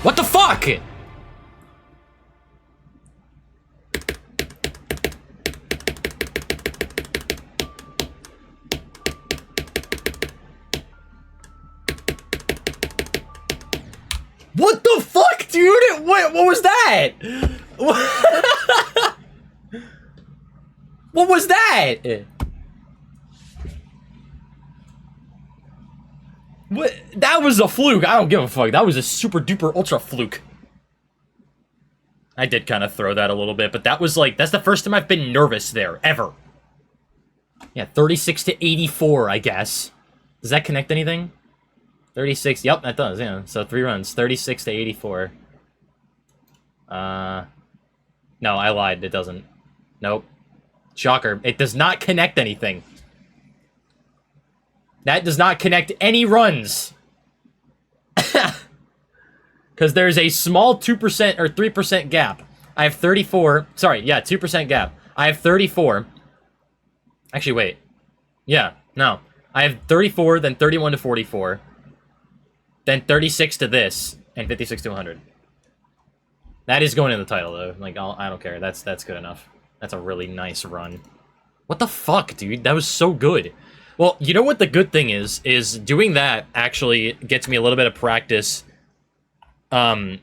What the fuck? What the fuck, dude? What was that? What was that? What? That was a fluke. I don't give a fuck. That was a super duper ultra fluke. I did kind of throw that a little bit, but that was like, that's the first time I've been nervous there, ever. Yeah, 36 to 84, I guess. Does that connect anything? 36, yep, that does, yeah. So 3 runs, 36 to 84. No, I lied, it doesn't. Nope. Shocker, it does not connect anything. That does not connect any runs. Because there's a small 2% or 3% gap. I have 34, sorry, yeah, 2% gap. I have 34. Actually, wait. Yeah, no. I have 34, then 31 to 44. Then 36 to this, and 56 to 100. That is going in the title, though. Like, I don't care. That's good enough. That's a really nice run. What the fuck, dude? That was so good. Well, you know what the good thing is doing that actually gets me a little bit of practice,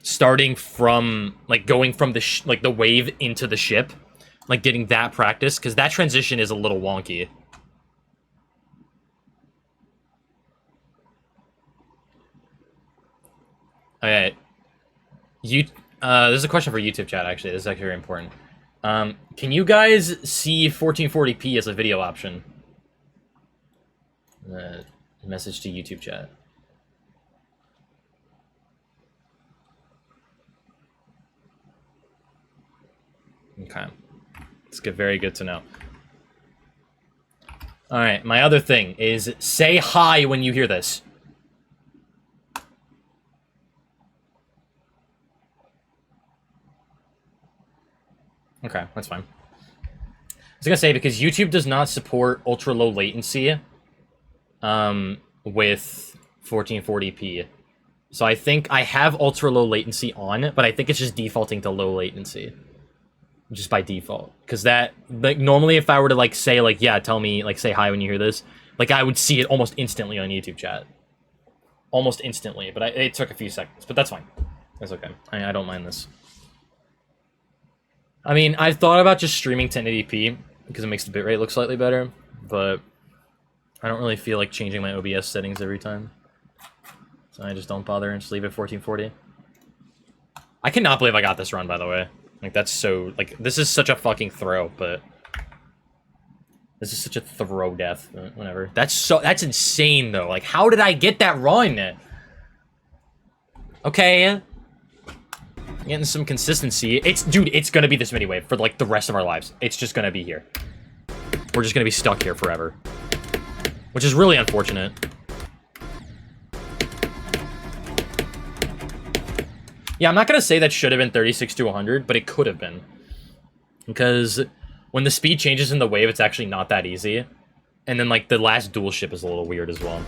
starting from, like, going from the, like, the wave into the ship. Like, getting that practice, because that transition is a little wonky. Alright. This is a question for YouTube chat, actually. This is actually very important. Can you guys see 1440p as a video option? Message to YouTube chat. Okay. It's good, very good to know. Alright, my other thing is say hi when you hear this. Okay, that's fine. I was gonna say, because YouTube does not support ultra low latency with 1440p. So I think I have ultra low latency on, but I think it's just defaulting to low latency. Just by default. Because that, like, normally if I were to, like, say, like, yeah, tell me, like, say hi when you hear this, like, I would see it almost instantly on YouTube chat. Almost instantly, but it took a few seconds, but that's fine. That's okay. I don't mind this. I mean, I've thought about just streaming 1080p, because it makes the bitrate look slightly better, but I don't really feel like changing my OBS settings every time. So I just don't bother and just leave it 1440. I cannot believe I got this run, by the way. Like, that's so, like, this is such a fucking throw, but this is such a throw death, whatever. That's insane, though. Like, how did I get that run? Okay. Getting some consistency. Dude, it's gonna be this mini wave for, like, the rest of our lives. It's just gonna be here. We're just gonna be stuck here forever. Which is really unfortunate. Yeah, I'm not gonna say that should have been 36 to 100, but it could have been. Because when the speed changes in the wave, it's actually not that easy. And then, like, the last dual ship is a little weird as well.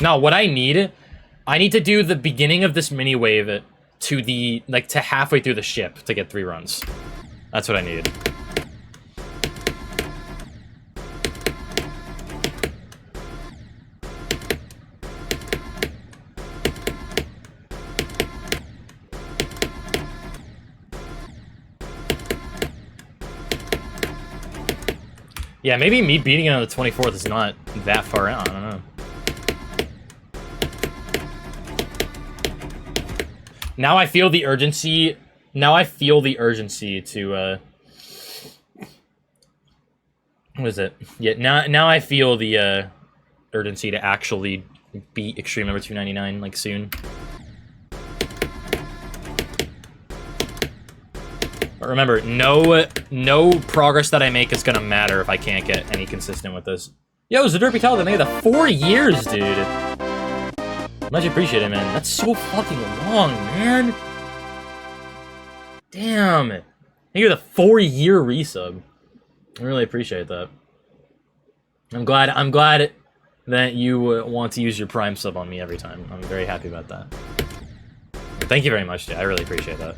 Now, what I need to do the beginning of this mini wave to the, like, to halfway through the ship to get 3 runs. That's what I need. Yeah, maybe me beating it on the 24th is not that far out, I don't know. Now I feel the urgency. Now I feel the urgency to, what is it? Yeah, now I feel the, urgency to actually beat Extreme number 299, like, soon. But remember, no progress that I make is gonna matter if I can't get any consistent with this. Yo, it's a derpy towel that made it 4 years, dude. Much appreciated, man. That's so fucking long, man. Damn it. Thank you for the 4-year resub. I really appreciate that. I'm glad that you want to use your Prime sub on me every time. I'm very happy about that. Thank you very much, dude. I really appreciate that.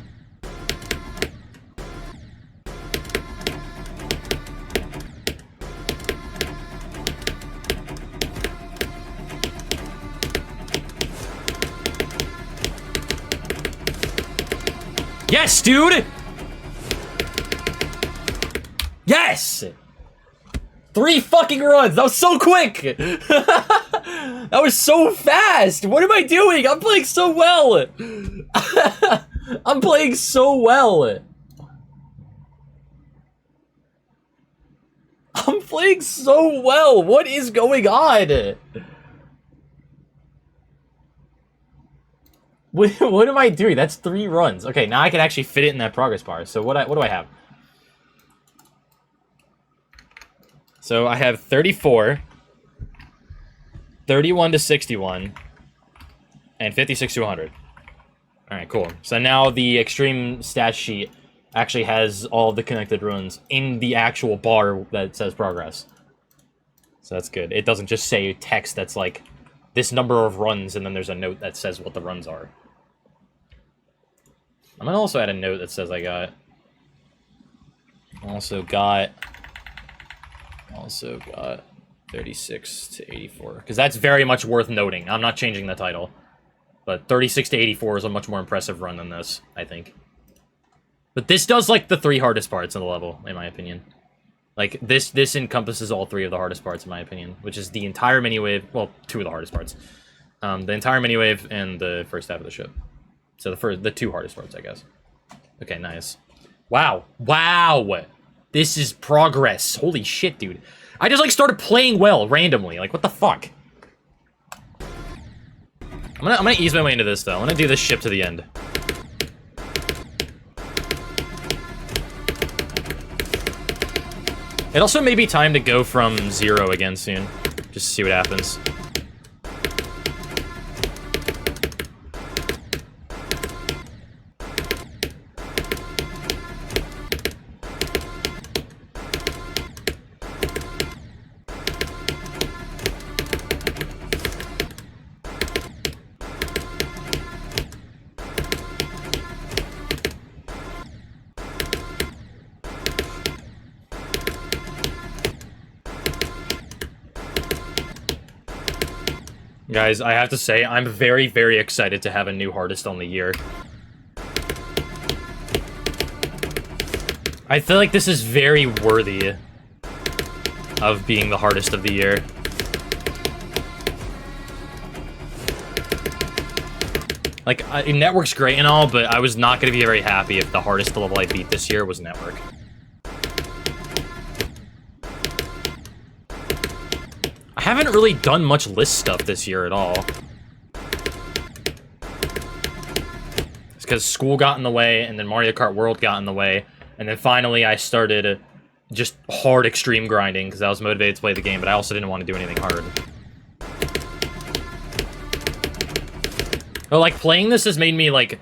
Yes, dude! Yes! 3 fucking runs! That was so quick! That was so fast! What am I doing? I'm playing so well! I'm playing so well! I'm playing so well! What is going on? What am I doing? That's 3 runs. Okay, now I can actually fit it in that progress bar. So what do I have? So I have 34, 31 to 61, and 56 to 100. Alright, cool. So now the extreme stat sheet actually has all the connected runs in the actual bar that says progress. So that's good. It doesn't just say text that's like, this number of runs, and then there's a note that says what the runs are. I'm gonna also add a note that says I also got 36 to 84, because that's very much worth noting. I'm not changing the title, but 36 to 84 is a much more impressive run than this, I think. But this does, like, the 3 hardest parts of the level, in my opinion. Like, this encompasses all 3 of the hardest parts, in my opinion, which is the entire mini-wave, well, 2 of the hardest parts. The entire mini-wave and the first half of the ship. So the 2 hardest parts, I guess. Okay, nice. Wow. Wow! This is progress. Holy shit, dude. I just, like, started playing well, randomly. Like, what the fuck? I'm gonna ease my way into this, though. I'm gonna do this ship to the end. It also may be time to go from 0 again soon. Just to see what happens. Guys, I have to say, I'm very, very excited to have a new hardest on the year. I feel like this is very worthy of being the hardest of the year. Like, Network's great and all, but I was not going to be very happy if the hardest level I beat this year was Network. I haven't really done much list stuff this year at all. It's because school got in the way, and then Mario Kart World got in the way, and then finally I started just hard extreme grinding, because I was motivated to play the game, but I also didn't want to do anything hard. But, like, playing this has made me, like...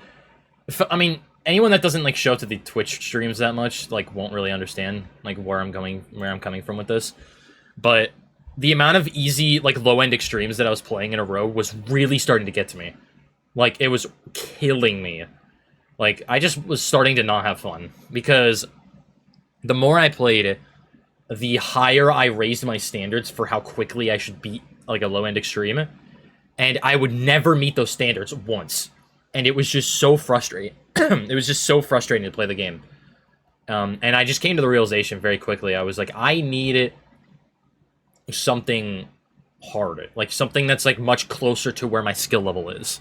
I mean, anyone that doesn't, like, show up to the Twitch streams that much, like, won't really understand, like, where I'm coming from with this. But the amount of easy, like, low-end extremes that I was playing in a row was really starting to get to me. Like, it was killing me. Like, I just was starting to not have fun. Because the more I played, the higher I raised my standards for how quickly I should beat, like, a low-end extreme. And I would never meet those standards once. And it was just so frustrating. It was just so frustrating to play the game. And I just came to the realization very quickly. I was like, I need something hard. Like, something that's, like, much closer to where my skill level is.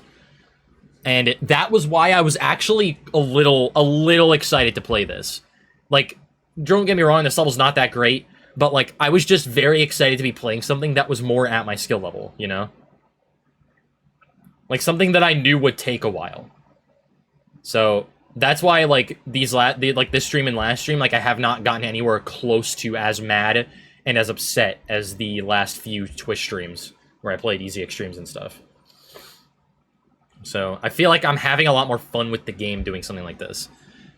And that was why I was actually a little excited to play this. Like, don't get me wrong, this level's not that great. But, like, I was just very excited to be playing something that was more at my skill level, you know? Like, something that I knew would take a while. So, that's why, like, this stream and last stream, like, I have not gotten anywhere close to as mad and as upset as the last few Twitch streams, where I played easy extremes and stuff. So I feel like I'm having a lot more fun with the game doing something like this.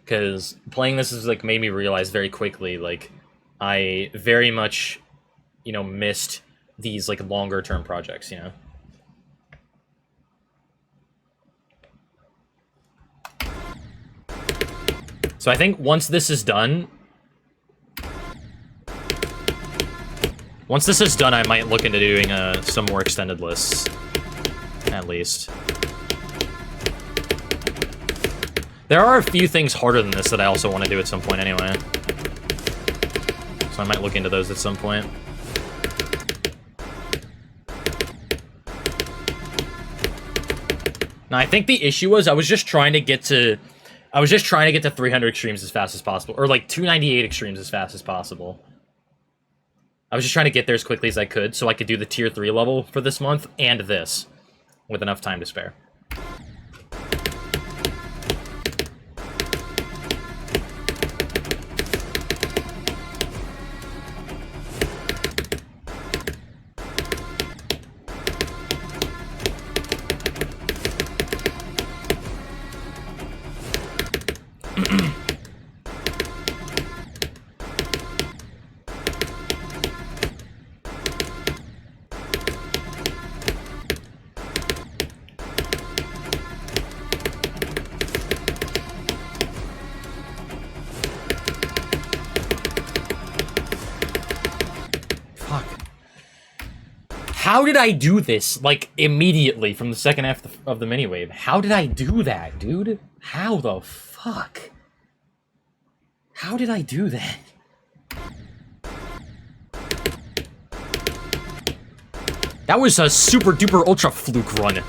Because playing this has like made me realize very quickly, like, I very much, you know, missed these like longer term projects, you know? So I think once this is done, I might look into doing some more extended lists, at least. There are a few things harder than this that I also want to do at some point anyway. So I might look into those at some point. Now, I think the issue was I was just trying to get to 300 extremes as fast as possible, or like 298 extremes as fast as possible. I was just trying to get there as quickly as I could so I could do the tier 3 level for this month and this with enough time to spare. How did I do this, like, immediately from the second half of the mini-wave? How did I do that, dude? How the fuck? How did I do that? That was a super-duper ultra fluke run.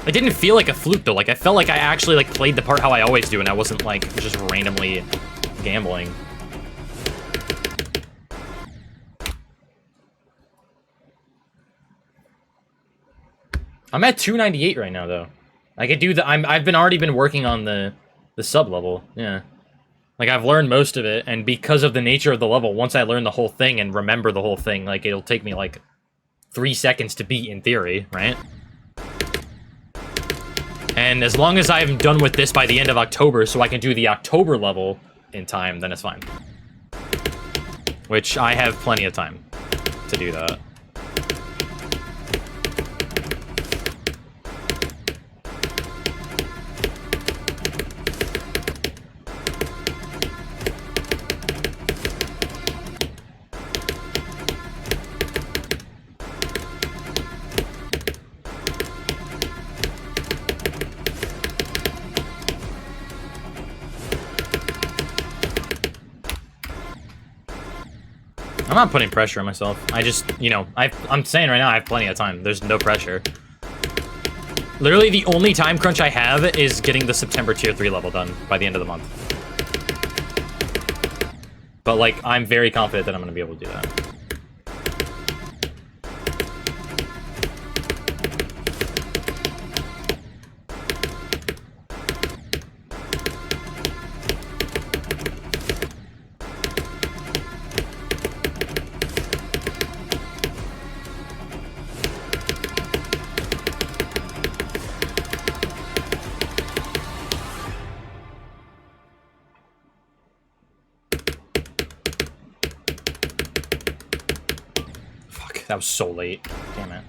It didn't feel like a fluke, though. Like, I felt like I actually, like, played the part how I always do, and I wasn't, like, just randomly gambling. I'm at 298 right now, though. I could do the... I've already been working on the sub-level, yeah. Like, I've learned most of it, and because of the nature of the level, once I learn the whole thing and remember the whole thing, like, it'll take me, like, 3 seconds to beat, in theory, right? And as long as I'm done with this by the end of October, so I can do the October level in time, then it's fine. Which, I have plenty of time to do that. I'm not putting pressure on myself. I just, you know, I'm saying right now I have plenty of time. There's no pressure. Literally, the only time crunch I have is getting the September tier 3 level done by the end of the month. But, like, I'm very confident that I'm going to be able to do that. That was so late. Damn it.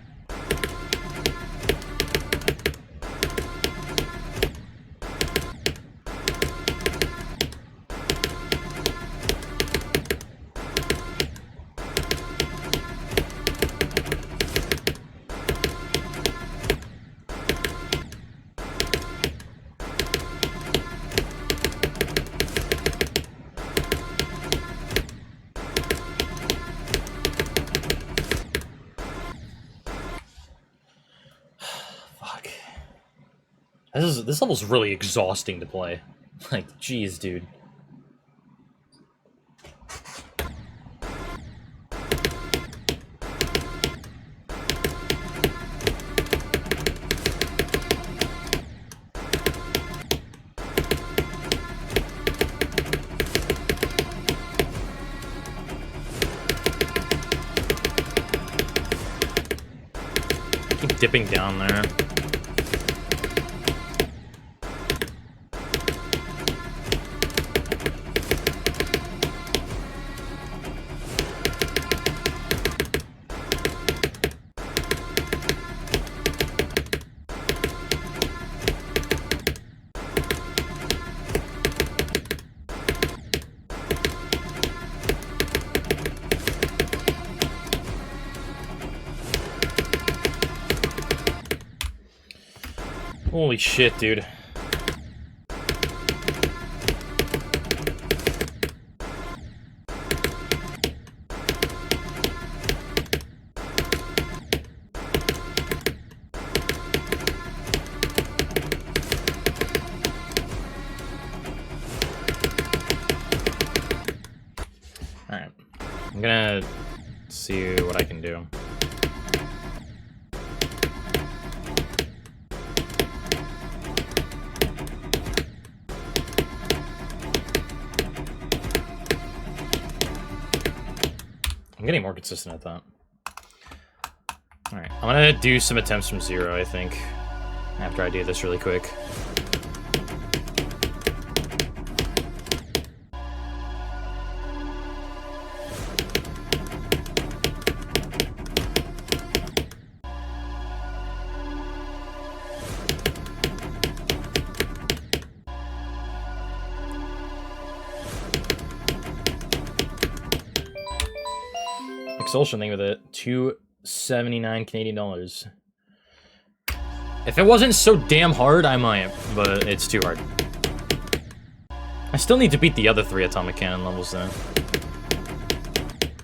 This level's really exhausting to play. Like, jeez, dude. Keep dipping down there. Holy shit, dude. Alright. I'm gonna see what I can do. I'm getting more consistent at that. Alright, I'm gonna do some attempts from 0, I think, after I do this really quick. Expulsion thing with it, 279 Canadian dollars. If it wasn't so damn hard, I might, but it's too hard. I still need to beat the other 3 atomic cannon levels though.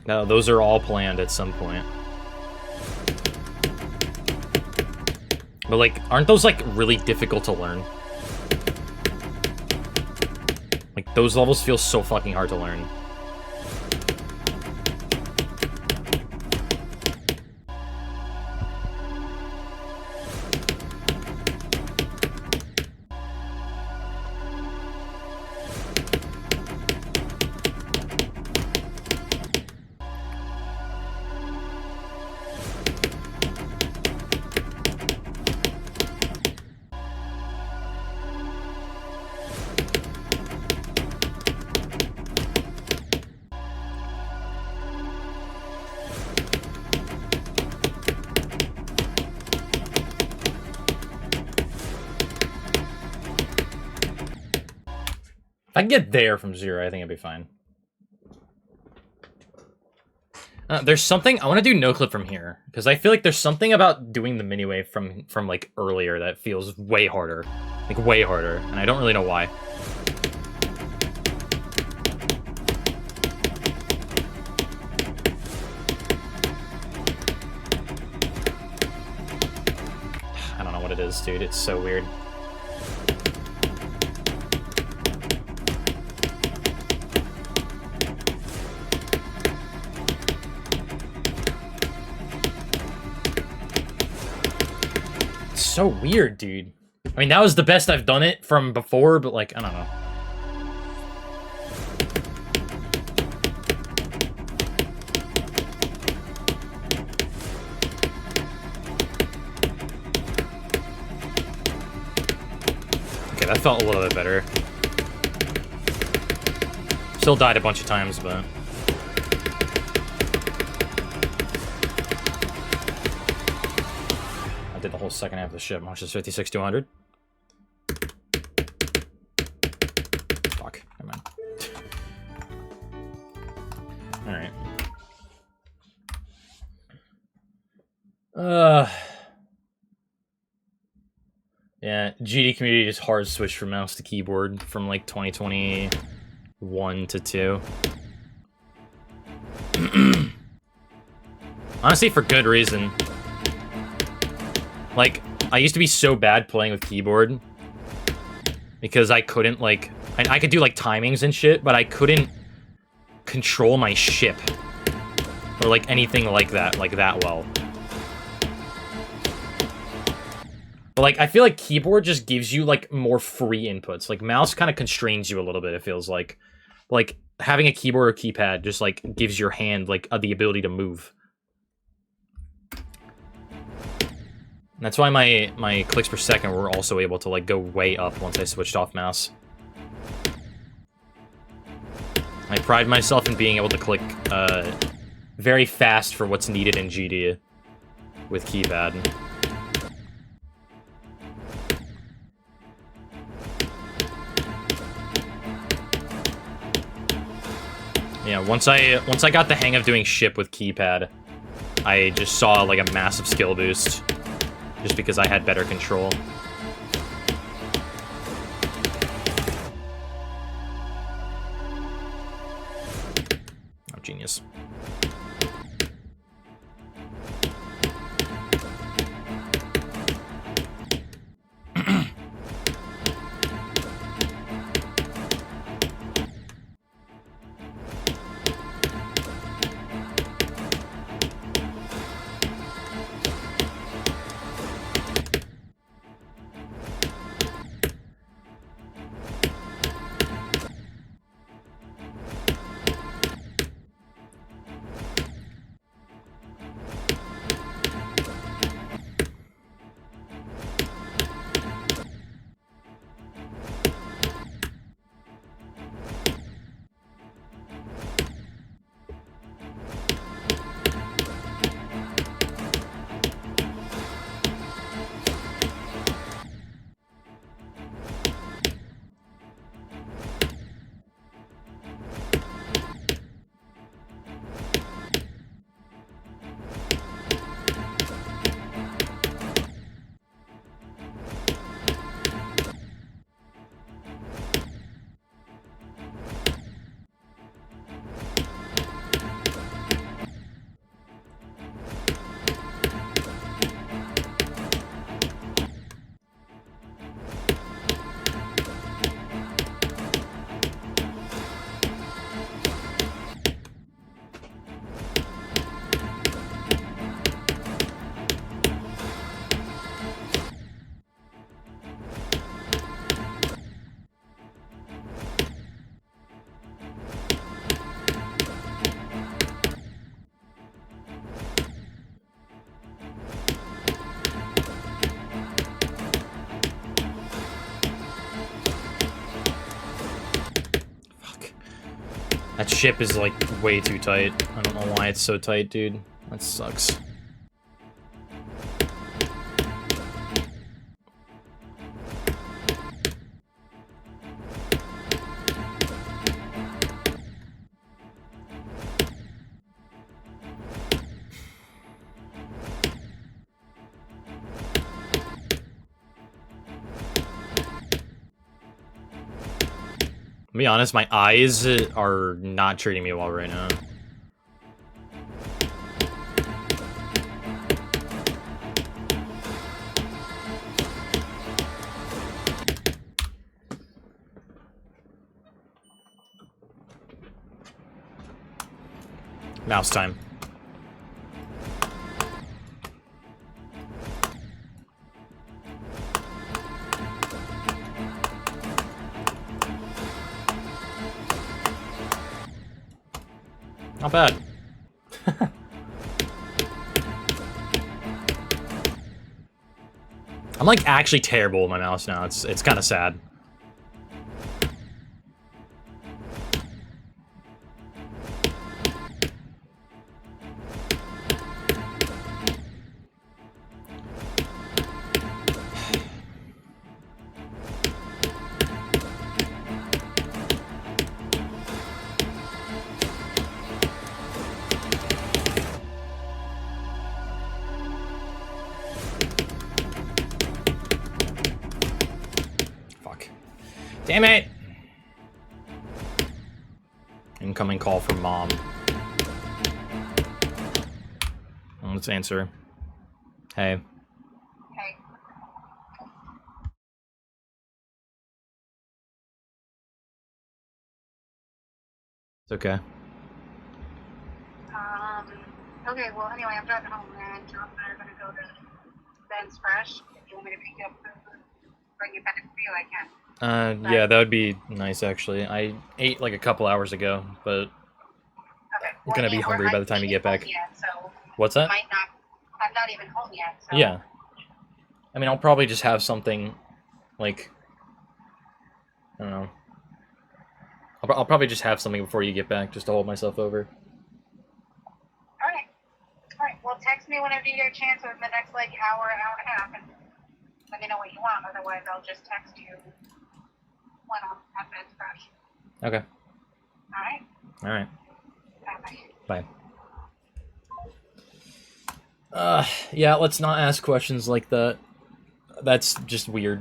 No, those are all planned at some point. But like, aren't those like really difficult to learn? Like, those levels feel so fucking hard to learn. If I can get there from 0, I think I'd be fine. There's something... I want to do no-clip from here, because I feel like there's something about doing the mini-wave from like, earlier that feels way harder. Like, way harder, and I don't really know why. I don't know what it is, dude. It's so weird. So weird, dude. I mean, that was the best I've done it from before, but like, I don't know. Okay, that felt a little bit better. Still died a bunch of times, but... did the whole second half of the ship. Watch this 56 to 100. Fuck. Never mind. Alright. Yeah, GD community just hard switched from mouse to keyboard from like 2021 to 2. Honestly, for good reason. Like, I used to be so bad playing with keyboard because I couldn't, like... I could do, like, timings and shit, but I couldn't control my ship or, like, anything like that well. But, like, I feel like keyboard just gives you, like, more free inputs. Like, mouse kind of constrains you a little bit, it feels like. Like, having a keyboard or keypad just, like, gives your hand, like, the ability to move. That's why my clicks per second were also able to, like, go way up once I switched off mouse. I pride myself in being able to click, very fast for what's needed in GD with keypad. Yeah, once I got the hang of doing ship with keypad, I just saw, like, a massive skill boost. Just because I had better control. Oh, genius. That ship is, like, way too tight. I don't know why it's so tight, dude. That sucks. To be honest, my eyes are not treating me well right now. Mouse time. Not bad. I'm, like, actually terrible with my mouse now. It's kind of sad. Damn it! Incoming call from mom. Well, let's answer. Hey. Hey. It's okay. Okay, well, anyway, I'm driving home, and John and I are going to go to Ben's Fresh. If you want me to pick you up food, bring it back for you, I can. Yeah, that would be nice, actually. I ate, like, a couple hours ago, but Okay. I'm gonna be hungry by the time you get back. Yet, so What's that? I'm not even home yet, so... Yeah. I mean, I'll probably just have something, like, I don't know. I'll probably just have something before you get back, just to hold myself over. Alright. Alright, well, text me whenever you get a chance within the next, like, hour and a half, and let me know what you want. Otherwise, I'll just text you when I'm at Ben's Crush. Okay. Alright? Alright. Bye-bye. Bye. Yeah, let's not ask questions like that. That's just weird.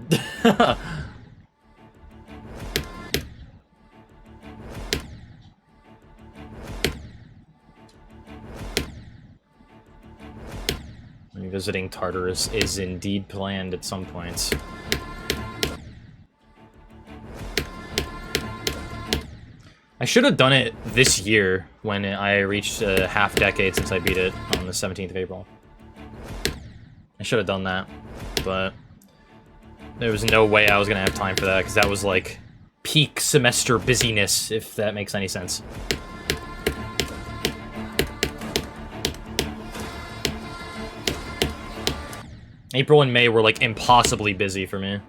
Revisiting Tartarus is indeed planned at some points. I should have done it this year when I reached a half decade since I beat it on the 17th of April. I should have done that, but there was no way I was gonna have time for that because that was like peak semester busyness, if that makes any sense. April and May were like impossibly busy for me.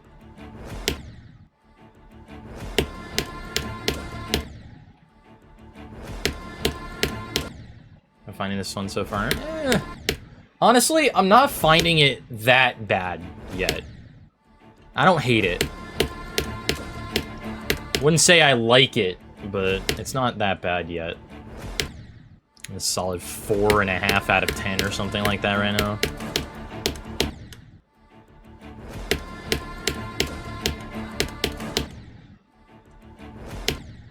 I'm finding this one so far. Honestly, I'm not finding it that bad yet. I don't hate it. Wouldn't say I like it, but it's not that bad yet. A solid 4.5 out of 10 or something like that right now.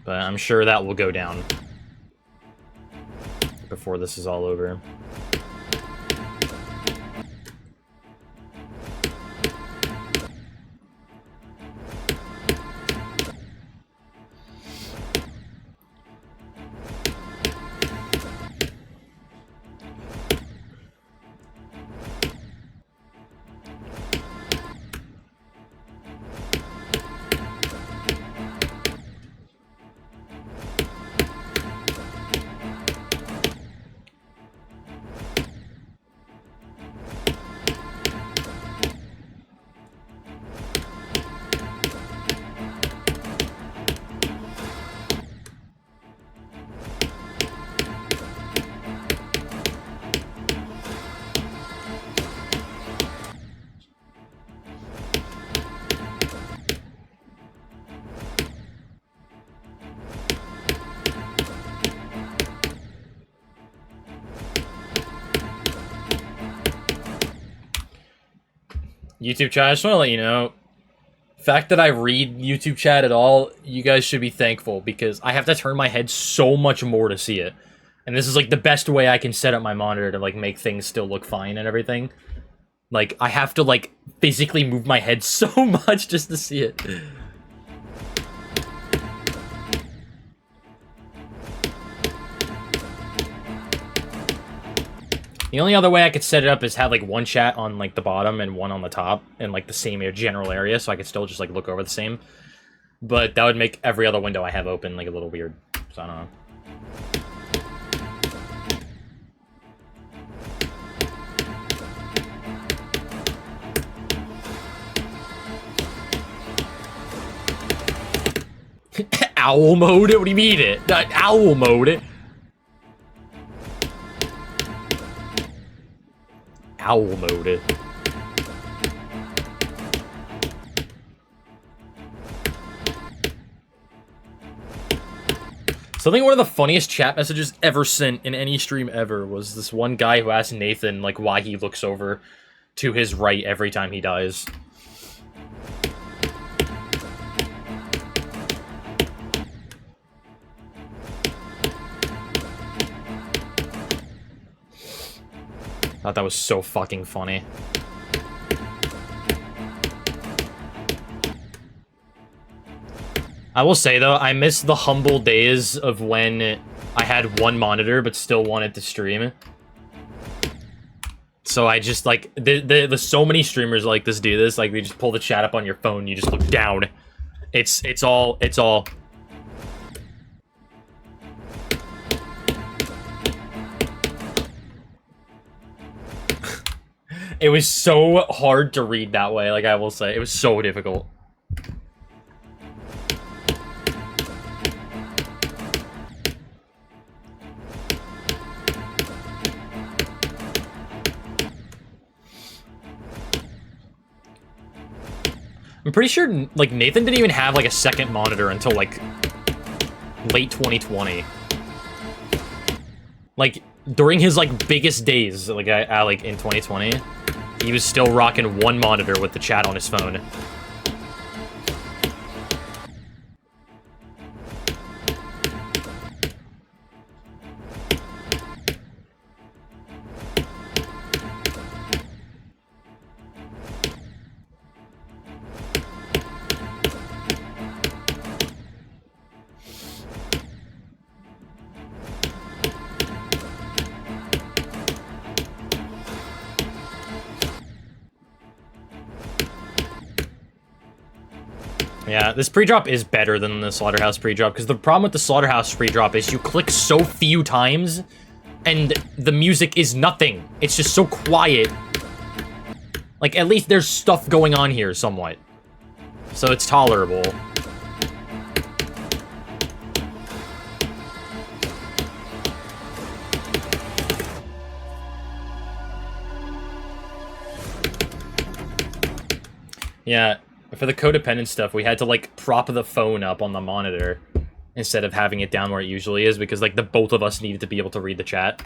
But I'm sure that will go down before this is all over. YouTube chat, I just want to let you know, the fact that I read YouTube chat at all, you guys should be thankful, because I have to turn my head so much more to see it. And this is, like, the best way I can set up my monitor to, like, make things still look fine and everything. Like, I have to, like, physically move my head so much just to see it. The only other way I could set it up is have, like, one chat on, like, the bottom and one on the top in, like, the same general area, so I could still just, like, look over the same. But that would make every other window I have open, like, a little weird. So, I don't know. Owl mode? What do you mean it? Owl mode? Owl mode. So I think one of the funniest chat messages ever sent in any stream ever was this one guy who asked Nathan, like, why he looks over to his right every time he dies. Thought that was so fucking funny. I will say, though, I miss the humble days of when I had one monitor but still wanted to stream. So I just, like, the so many streamers like this do this, like, they just pull the chat up on your phone, you just look down. It's all... It was so hard to read that way, like I will say. It was so difficult. I'm pretty sure, like, Nathan didn't even have, like, a second monitor until, like, late 2020. Like, during his, like, biggest days, like, like, in 2020, he was still rocking one monitor with the chat on his phone. Yeah, this pre-drop is better than the Slaughterhouse pre-drop, because the problem with the Slaughterhouse pre-drop is you click so few times, and the music is nothing. It's just so quiet. Like, at least there's stuff going on here, somewhat. So it's tolerable. Yeah. For the codependent stuff, we had to, like, prop the phone up on the monitor instead of having it down where it usually is, because, like, the both of us needed to be able to read the chat.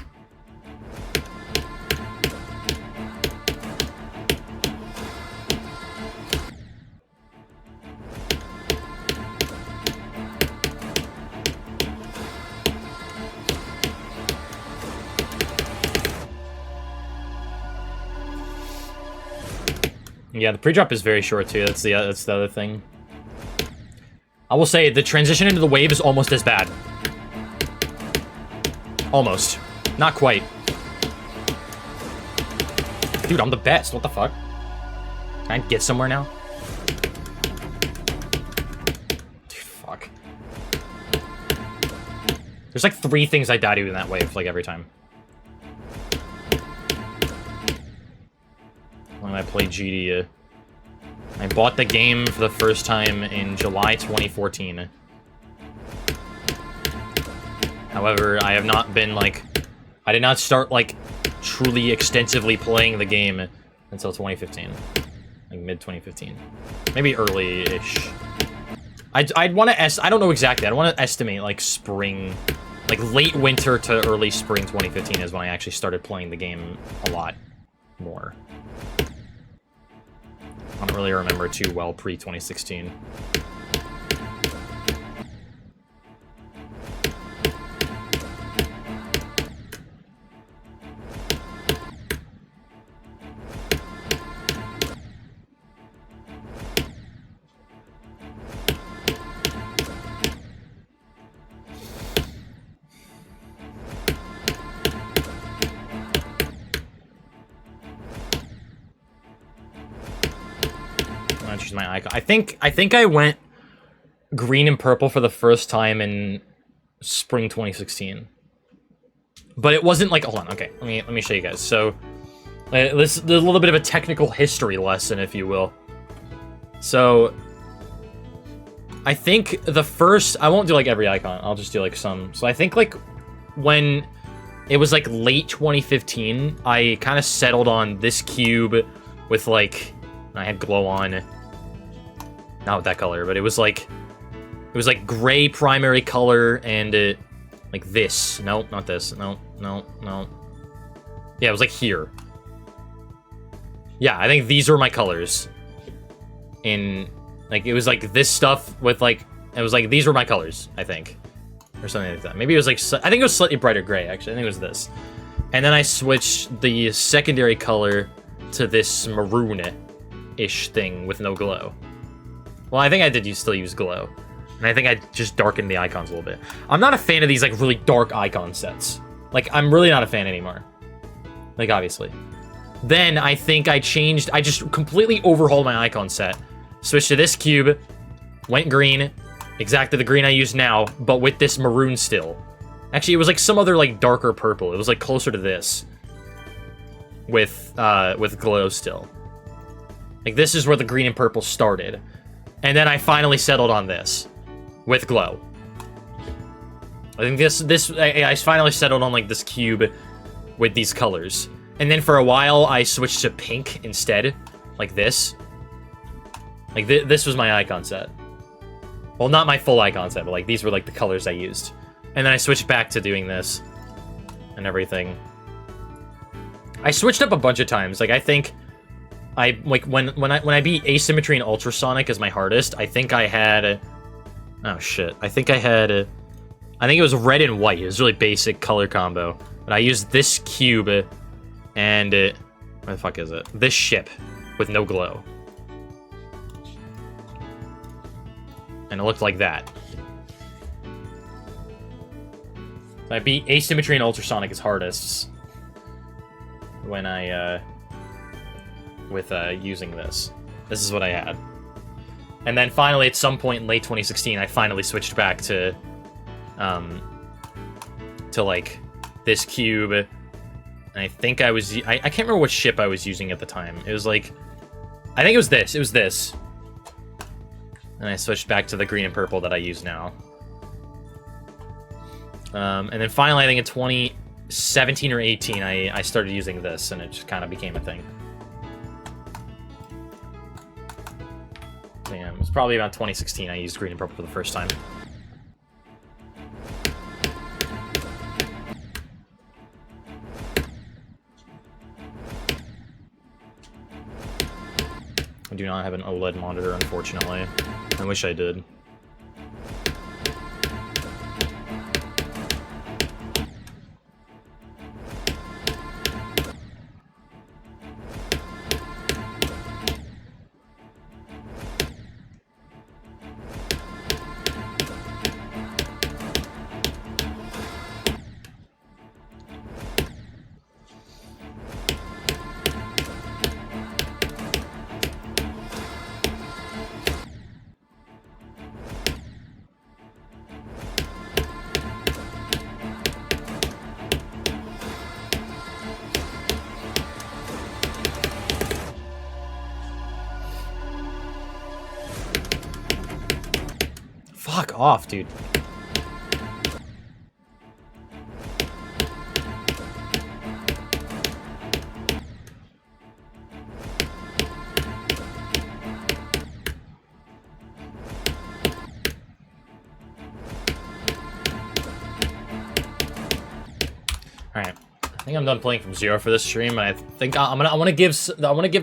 Yeah, the pre-drop is very short too. That's the other thing. I will say the transition into the wave is almost as bad. Almost. Not quite. Dude, I'm the best. What the fuck? Can I get somewhere now? Dude, fuck. There's like 3 things I die to in that wave, like every time. When I played GD, I bought the game for the first time in July 2014. However, I have not been, like... I did not start, like, truly extensively playing the game until 2015. Like, mid-2015. Maybe early-ish. I'd want to I don't know exactly. I'd want to estimate, like, spring... Like, late winter to early spring 2015 is when I actually started playing the game a lot more. I don't really remember too well pre-2016. Choose my icon. I think I went green and purple for the first time in spring 2016. But it wasn't like, hold on, okay, let me show you guys. So this is a little bit of a technical history lesson, if you will. So I think the first, I won't do like every icon, I'll just do like some. So I think like when it was like late 2015, I kind of settled on this cube with like, I had glow on. Not with that color, but it was like gray primary color and like this. No, not this. No. Yeah, it was like here. Yeah, I think these were my colors. In like it was like this stuff with like it was like these were my colors, I think. Or something like that. Maybe it was like I think it was slightly brighter gray actually. I think it was this. And then I switched the secondary color to this maroon-ish thing with no glow. Well, I think I did still use glow. And I think I just darkened the icons a little bit. I'm not a fan of these, like, really dark icon sets. Like, I'm really not a fan anymore. Like, obviously. Then, I think I just completely overhauled my icon set. Switched to this cube. Went green. Exactly the green I use now, but with this maroon still. Actually, it was, like, some other, like, darker purple. It was, like, closer to this. with glow still. Like, this is where the green and purple started. And then I finally settled on this with glow. I think I finally settled on, like, this cube with these colors. And then for a while, I switched to pink instead. Like this. Like, this was my icon set. Well, not my full icon set, but, like, these were, like, the colors I used. And then I switched back to doing this. And everything. I switched up a bunch of times. Like, I think... when I beat Asymmetry and Ultrasonic as my hardest, I think I had... Oh, shit. I think it was red and white. It was a really basic color combo. But I used this cube and... where the fuck is it? This ship with no glow. And it looked like that. I beat Asymmetry and Ultrasonic as hardests. When I, with using this. This is what I had. And then finally, at some point in late 2016, I finally switched back to like, this cube. And I think I can't remember what ship I was using at the time. It was like, I think it was this. And I switched back to the green and purple that I use now. And then finally, I think in 2017 or 18, I started using this, and it just kind of became a thing. Yeah, it was probably about 2016 I used green and purple for the first time. I do not have an OLED monitor, unfortunately. I wish I did. Fuck off, dude. Alright. I think I'm done playing from zero for this stream. I think I want to give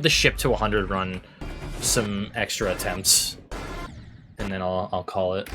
the ship to 100 run some extra attempts. And then I'll call it.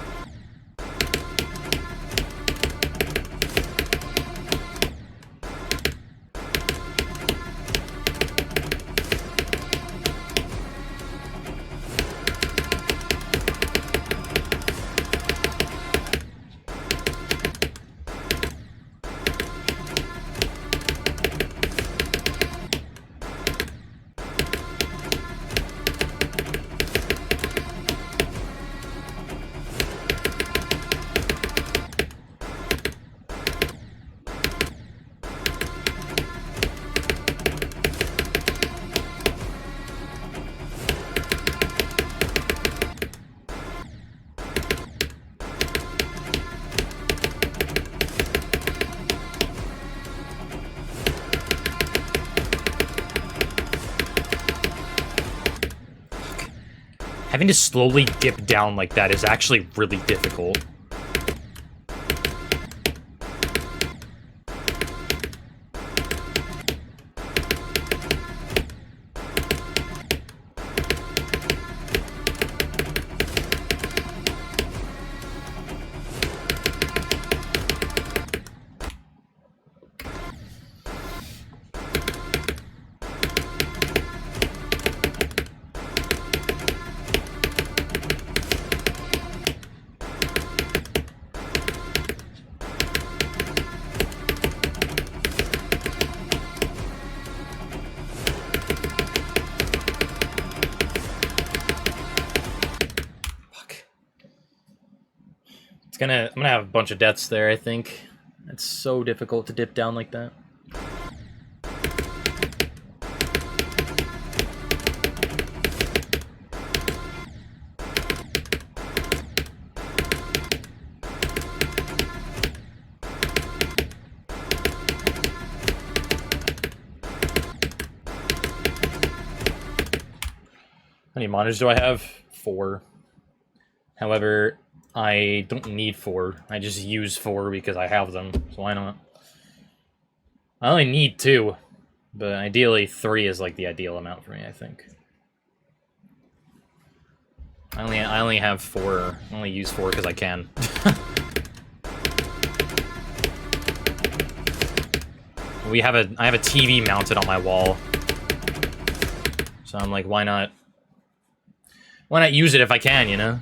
Having to slowly dip down like that is actually really difficult. I'm gonna have a bunch of deaths there, I think. It's so difficult to dip down like that. many monitors do I have? 4. However, I don't need 4. I just use 4 because I have them, so why not? I only need 2, but ideally 3 is like the ideal amount for me, I think. I only have 4. I only use 4 because I can. I have a TV mounted on my wall. So I'm like, why not use it if I can, you know?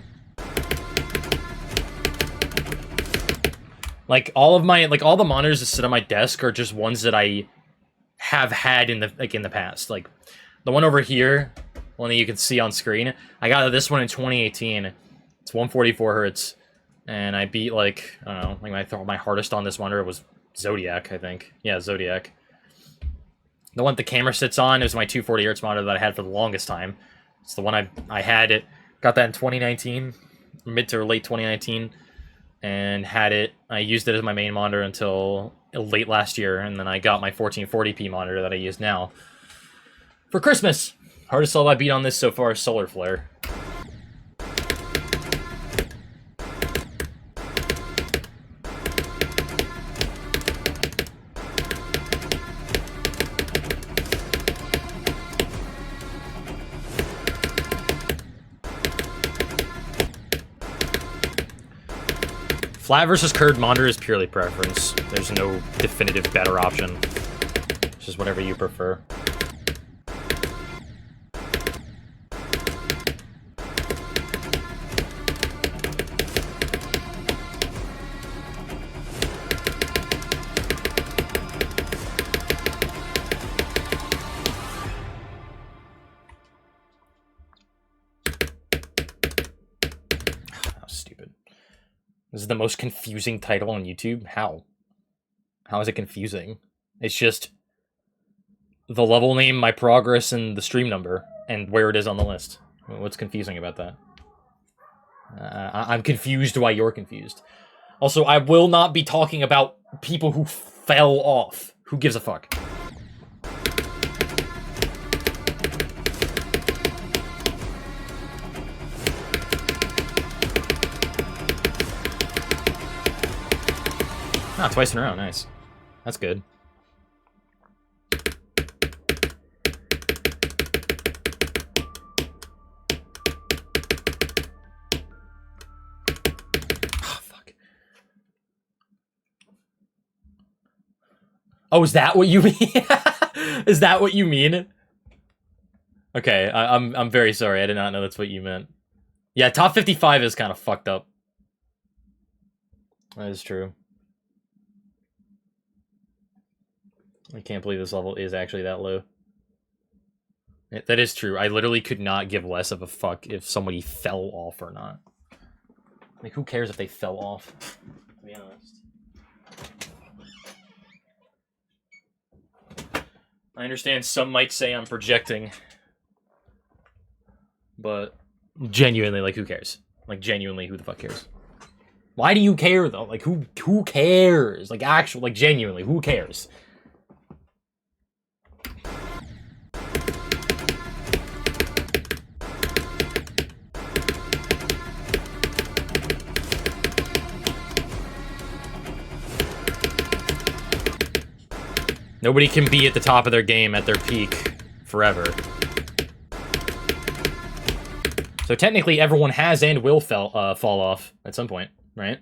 Like all the monitors that sit on my desk are just ones that I have had in the past. Like the one over here, one that you can see on screen. I got this one in 2018. It's 144 hertz, and I beat like I don't know, like my hardest on this monitor was Zodiac, I think. Yeah, Zodiac. The one the camera sits on is my 240 hertz monitor that I had for the longest time. It's the one I had it. Got that in 2019, mid to late 2019, and had it. I used it as my main monitor until late last year, and then I got my 1440p monitor that I use now for Christmas. Hardest level I beat on this so far is Solar Flare. Flat versus curved monitor is purely preference. There's no definitive better option. It's just whatever you prefer. This is the most confusing title on YouTube? How? How is it confusing? It's just the level name, my progress, and the stream number, and where it is on the list. What's confusing about that? I'm confused why you're confused. Also, I will not be talking about people who fell off. Who gives a fuck? Ah, twice in a row, nice. That's good. Oh, fuck. Oh, is that what you mean? Is that what you mean? Okay, I'm very sorry. I did not know that's what you meant. Yeah, top 55 is kind of fucked up. That is true. I can't believe this level is actually that low. That is true. I literally could not give less of a fuck if somebody fell off or not. Like, who cares if they fell off? To be honest. I understand some might say I'm projecting. But genuinely, like, who cares? Like, genuinely, who the fuck cares? Why do you care, though? Like, who cares? Like, actual, like, genuinely, who cares? Nobody can be at the top of their game at their peak forever. So technically, everyone has and will fall off at some point, right?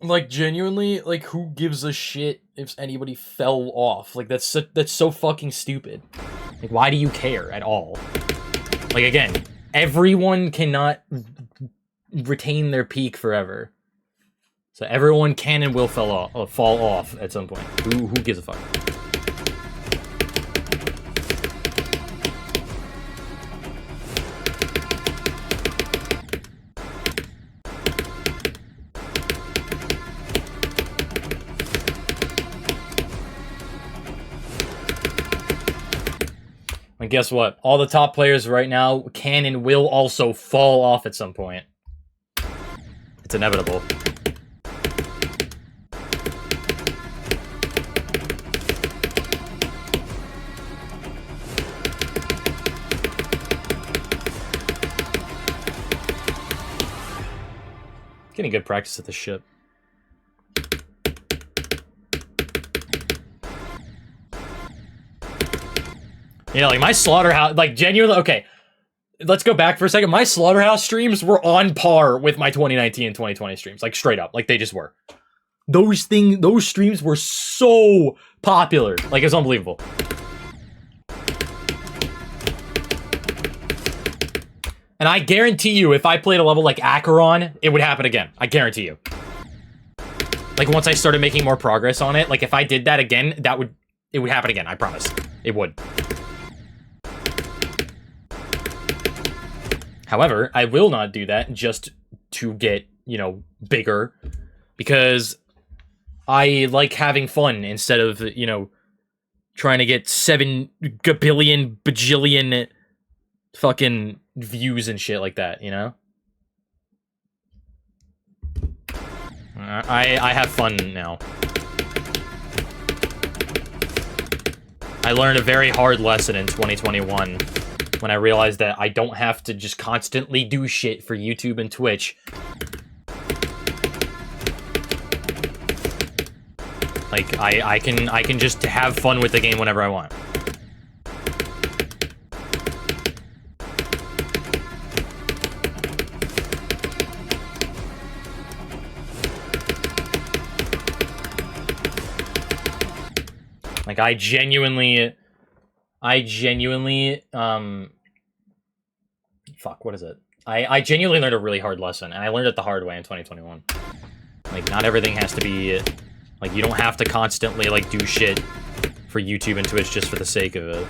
Like, genuinely, like, who gives a shit if anybody fell off? Like, that's so fucking stupid. Like, why do you care at all? Like, again, everyone cannot retain their peak forever. So everyone can and will fall off at some point. Who gives a fuck? And guess what? All the top players right now can and will also fall off at some point. It's inevitable. Getting good practice at this ship. You know, like, my Slaughterhouse, like, genuinely, okay, let's go back for a second. My Slaughterhouse streams were on par with my 2019 and 2020 streams, like, straight up, like, they just were. Those streams were so popular, like, it's unbelievable. And I guarantee you, if I played a level like Acheron, it would happen again. I guarantee you. Like, once I started making more progress on it, like, if I did that again, it would happen again, I promise. It would. However, I will not do that just to get, you know, bigger, because I like having fun instead of, you know, trying to get 7 gabillion bajillion fucking views and shit like that, you know? I have fun now. I learned a very hard lesson in 2021 when I realized that I don't have to just constantly do shit for YouTube and Twitch. Like, I can just have fun with the game whenever I want. Like, I genuinely, fuck, what is it? I genuinely learned a really hard lesson, and I learned it the hard way in 2021. Like, not everything has to be, like, you don't have to constantly, like, do shit for YouTube and Twitch just for the sake of it.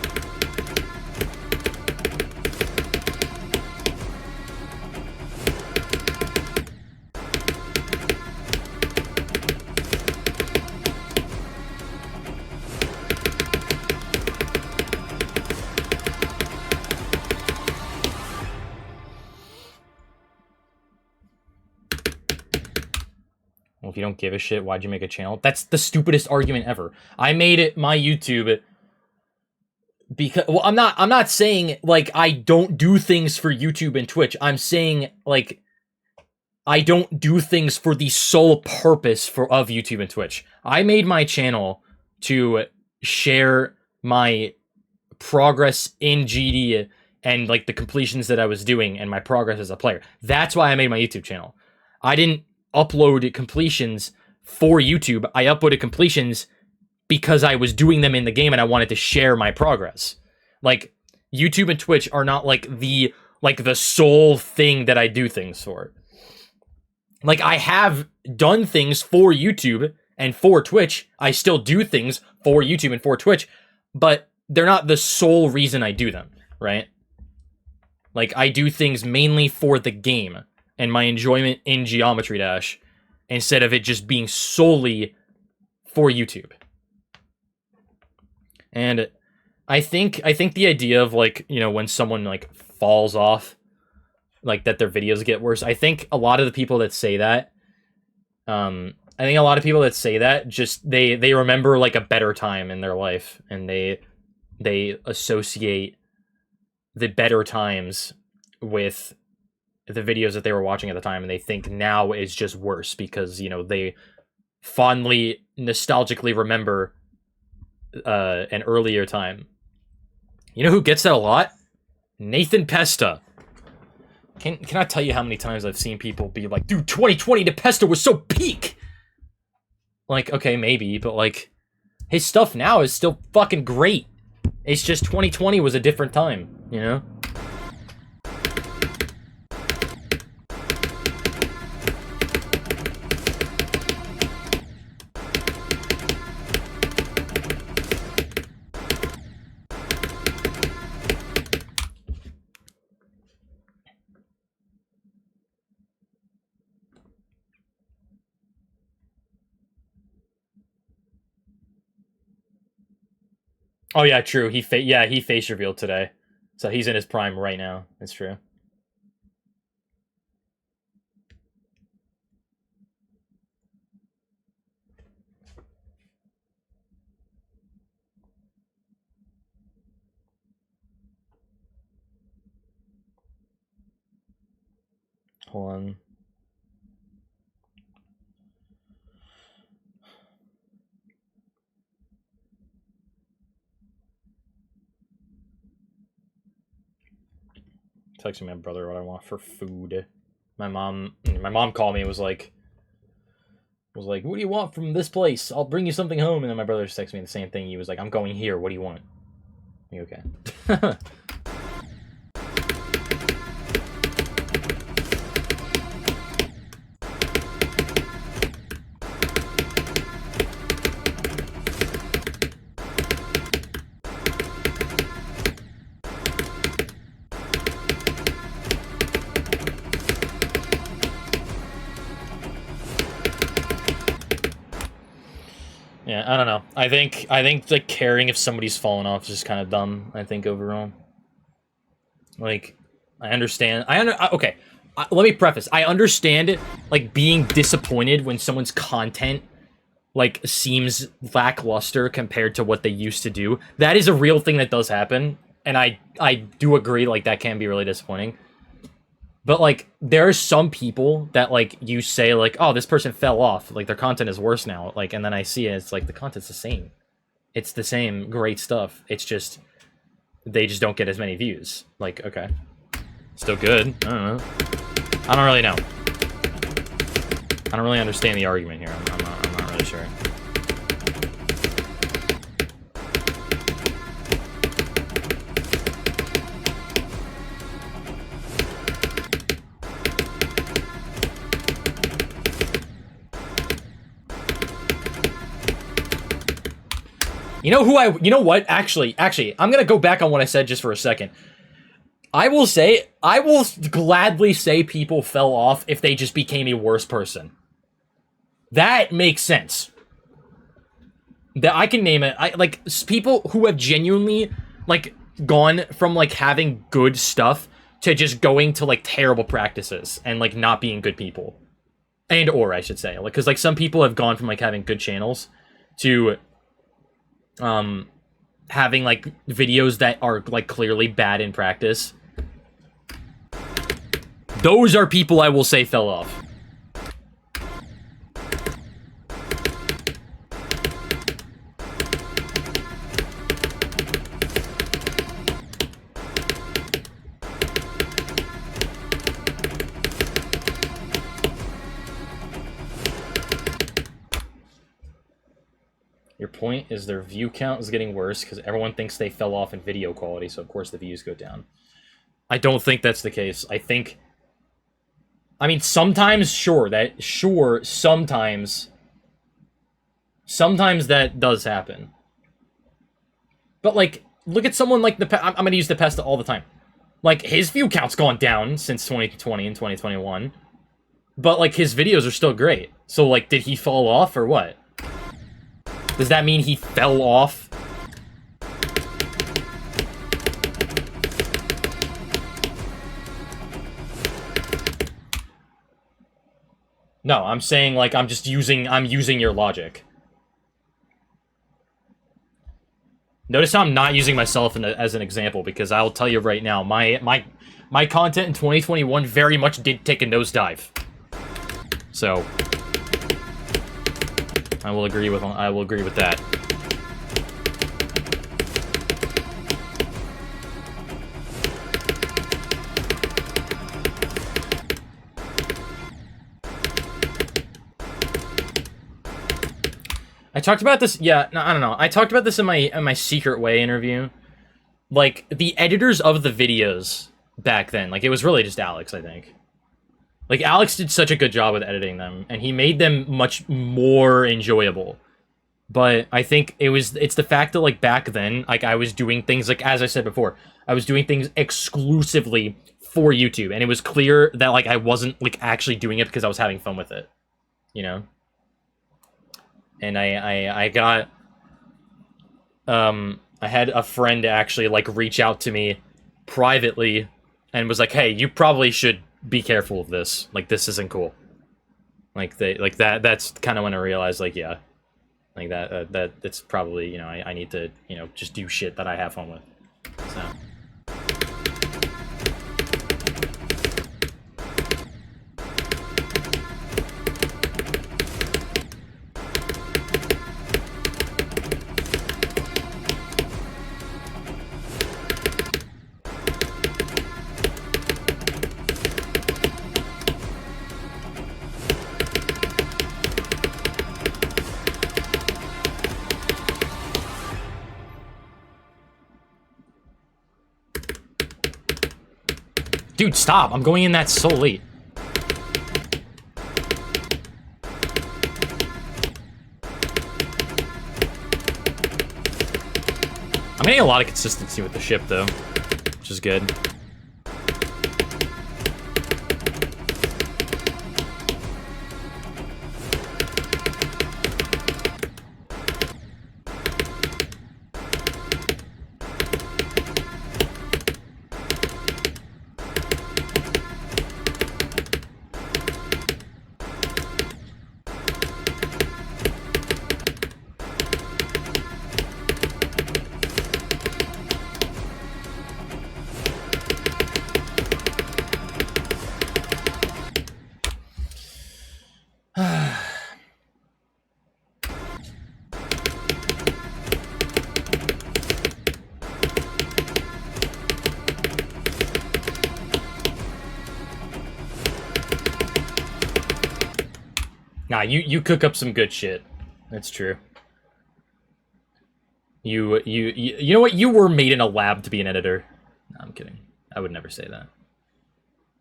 Well, if you don't give a shit, why'd you make a channel? That's the stupidest argument ever. I made my YouTube because, well, I'm not saying, like, I don't do things for YouTube and Twitch. I'm saying, like, I don't do things for the sole purpose of YouTube and Twitch. I made my channel to share my progress in GD and, like, the completions that I was doing and my progress as a player. That's why I made my YouTube channel. I didn't upload completions for YouTube. I uploaded completions because I was doing them in the game and I wanted to share my progress. Like, YouTube and Twitch are not like the sole thing that I do things for. Like, I have done things for YouTube and for Twitch. I still do things for YouTube and for Twitch, but they're not the sole reason I do them, right? Like, I do things mainly for the game and my enjoyment in Geometry Dash, instead of it just being solely for YouTube. And I think the idea of, like, you know, when someone, like, falls off, like, that their videos get worse, I think a lot of the people that say that, just, they remember, like, a better time in their life, and they associate the better times with the videos that they were watching at the time, and they think now is just worse because, you know, they fondly, nostalgically remember an earlier time. You know who gets that a lot? Nathan Pesta. Can I tell you how many times I've seen people be like, dude, 2020 to Pesta was so peak? Like, okay, maybe, but like, his stuff now is still fucking great. It's just 2020 was a different time, you know? Oh yeah, true. He face revealed today, so he's in his prime right now. It's true. Hold on. Texting my brother what I want for food. My mom called me and was like, what do you want from this place? I'll bring you something home. And then my brother just texted me the same thing. He was like, I'm going here. What do you want? Are you okay? Yeah, I don't know. I think like caring if somebody's fallen off is just kind of dumb. I think overall, like, I understand. Okay, let me preface. I understand like being disappointed when someone's content like seems lackluster compared to what they used to do. That is a real thing that does happen, and I do agree like that can be really disappointing. But, like, there are some people that, like, you say, like, oh, this person fell off. Like, their content is worse now. Like, and then I see it, it's like, the content's the same. It's the same great stuff. It's just, they just don't get as many views. Like, okay. Still good. I don't know. I don't really know. I don't really understand the argument here. I'm not really sure. You know what? Actually, I'm gonna go back on what I said just for a second. I will gladly say people fell off if they just became a worse person. That makes sense. That I can name it. Like, people who have genuinely, like, gone from, like, having good stuff to just going to, like, terrible practices and, like, not being good people. I should say. Like, because, like, some people have gone from, like, having good channels to having like videos that are like clearly bad in practice. Those are people I will say fell off. Your point is their view count is getting worse because everyone thinks they fell off in video quality, so of course the views go down. I don't think that's the case. I mean, sometimes, sometimes that does happen. But, like, look at someone like I'm gonna use the Pesta all the time. Like, his view count's gone down since 2020 and 2021. But, like, his videos are still great. So, like, did he fall off or what? Does that mean he fell off? No, I'm saying, like, I'm using your logic. Notice how I'm not using myself as an example, because I'll tell you right now, my content in 2021 very much did take a nosedive. So I will agree with that. I talked about this. Yeah, no, I don't know. I talked about this in my Secret Way interview. Like the editors of the videos back then, like it was really just Alex, I think. Like Alex did such a good job with editing them, and he made them much more enjoyable. But I think it's the fact that like back then, like I was doing things like as I said before, I was doing things exclusively for YouTube, and it was clear that like I wasn't like actually doing it because I was having fun with it, you know. And I got I had a friend actually like reach out to me privately and was like, "Hey, you probably should be careful of this. Like this isn't cool." Like that's kind of when I realized like yeah. Like that's probably, you know, I need to, you know, just do shit that I have fun with. So. Dude, stop. I'm going in that so late. I'm getting a lot of consistency with the ship, though, which is good. Nah, you cook up some good shit. That's true. You know what? You were made in a lab to be an editor. No, I'm kidding. I would never say that.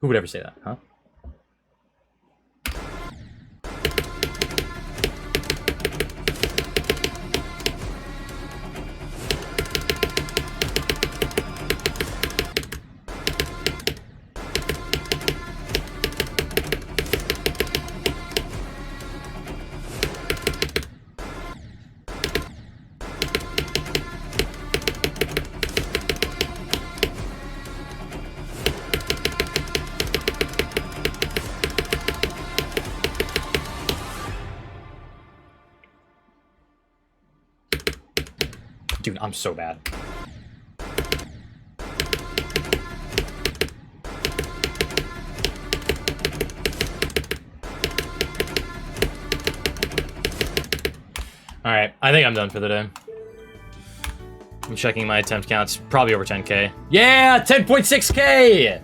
Who would ever say that, huh? Dude, I'm so bad. Alright, I think I'm done for the day. I'm checking my attempt counts. Probably over 10k. Yeah, 10.6k!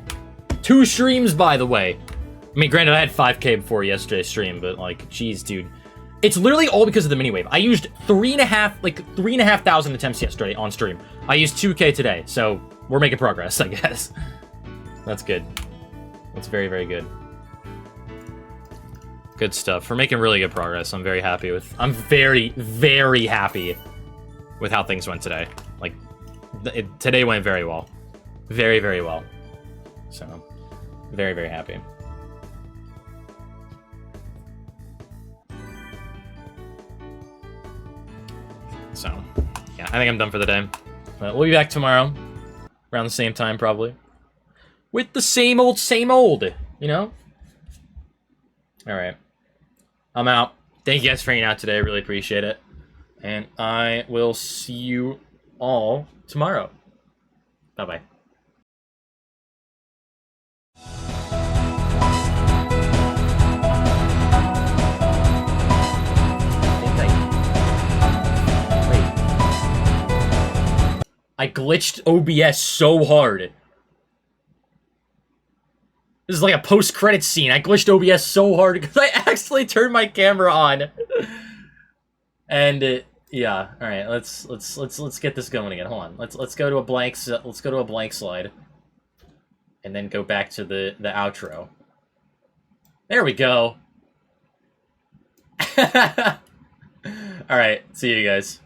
2 streams, by the way. I mean, granted, I had 5k before yesterday's stream, but, like, geez, dude. It's literally all because of the mini wave. I used 3,500 attempts yesterday on stream. I used 2k today, so we're making progress, I guess. That's good. That's very, very good. Good stuff. We're making really good progress. I'm very happy with... I'm very, very happy with how things went today. Like, today went very well. Very, very well. So, very, very happy. So, yeah, I think I'm done for the day. But we'll be back tomorrow. Around the same time, probably. With the same old, you know? Alright. I'm out. Thank you guys for hanging out today. I really appreciate it. And I will see you all tomorrow. Bye-bye. I glitched OBS so hard. This is like a post-credit scene. I glitched OBS so hard because I accidentally turned my camera on. And yeah, all right. Let's get this going again. Hold on. Let's go to a blank. Let's go to a blank slide, and then go back to the outro. There we go. All right. See you guys.